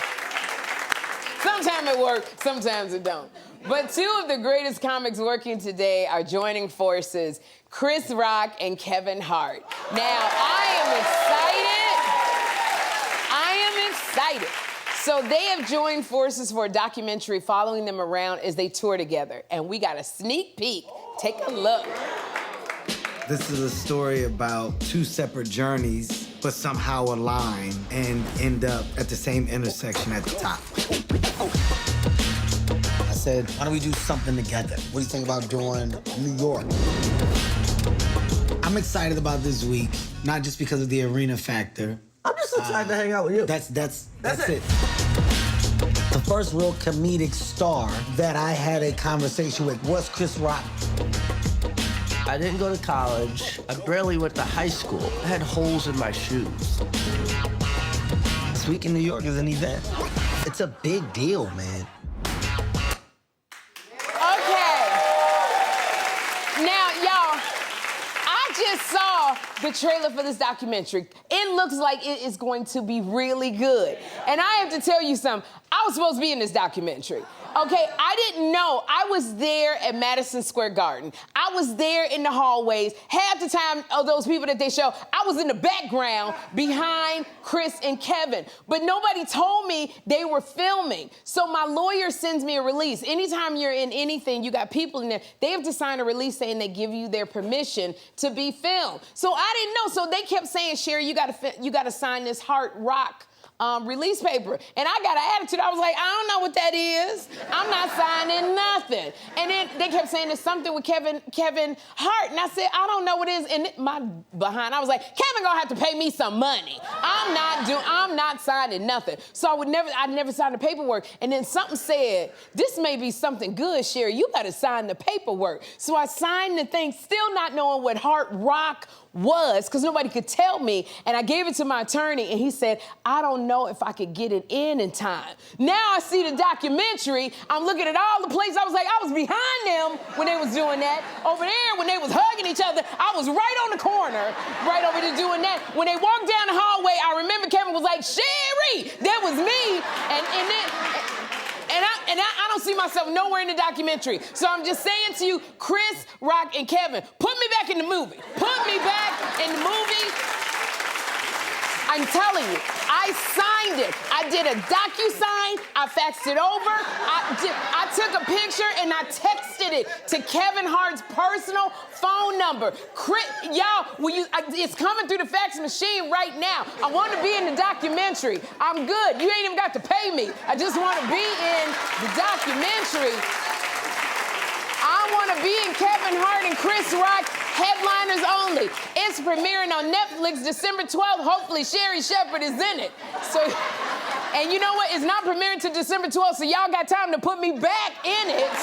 C: Sometimes it works, sometimes it don't. But 2 of the greatest comics working today are joining forces, Chris Rock and Kevin Hart. Now, I am excited. So they have joined forces for a documentary following them around as they tour together. And we got a sneak peek. Take a look.
P: This is a story about 2 separate journeys but somehow align and end up at the same intersection at the top. I said, why don't we do something together? What do you think about doing New York? I'm excited about this week, not just because of the arena factor.
E: I'm just excited to hang out with you.
P: That's it. The first real comedic star that I had a conversation with was Chris Rock.
Q: I didn't go to college. I barely went to high school. I had holes in my shoes.
P: This week in New York is an event. It's a big deal, man.
C: Okay. Now, y'all, I just saw the trailer for this documentary. It looks like it is going to be really good. And I have to tell you something. I was supposed to be in this documentary. Okay, I didn't know. I was there at Madison Square Garden. I was there in the hallways. Half the time of those people that they show, I was in the background behind Chris and Kevin. But nobody told me they were filming. So my lawyer sends me a release. Anytime you're in anything, you got people in there, they have to sign a release saying they give you their permission to be filmed. So I didn't know. So they kept saying, Sherri, you gotta sign this Hard Rock release paper. And I got an attitude. I was like, I don't know what that is. I'm not signing nothing. And then they kept saying there's something with Kevin Hart. And I said, I don't know what it is. And my behind, I was like, Kevin gonna have to pay me some money. I'm not signing nothing. So I'd never signed the paperwork. And then something said, this may be something good, Sherri. You gotta sign the paperwork. So I signed the thing, still not knowing what Hard Rock was, because nobody could tell me, and I gave it to my attorney, and he said, I don't know if I could get it in time. Now I see the documentary, I'm looking at all the places, I was like, I was behind them when they was doing that. Over there, when they was hugging each other, I was right on the corner, right over there doing that. When they walked down the hallway, I remember Kevin was like, Sherri, that was me, and I don't see myself nowhere in the documentary. So I'm just saying to you, Chris, Rock, and Kevin, put me back in the movie. Put me back in the movie. I'm telling you, I signed it. I did a DocuSign. I faxed it over. I took a picture and I texted it to Kevin Hart's personal phone number. Y'all, it's coming through the fax machine right now. I want to be in the documentary. I'm good. You ain't even got to pay me. I just want to be in the documentary. I want to be in Kevin Hart and Chris Rock, headliners only. It's premiering on Netflix December 12th. Hopefully Sherri Shepherd is in it. So, and you know what? It's not premiering till December 12th, so y'all got time to put me back in it.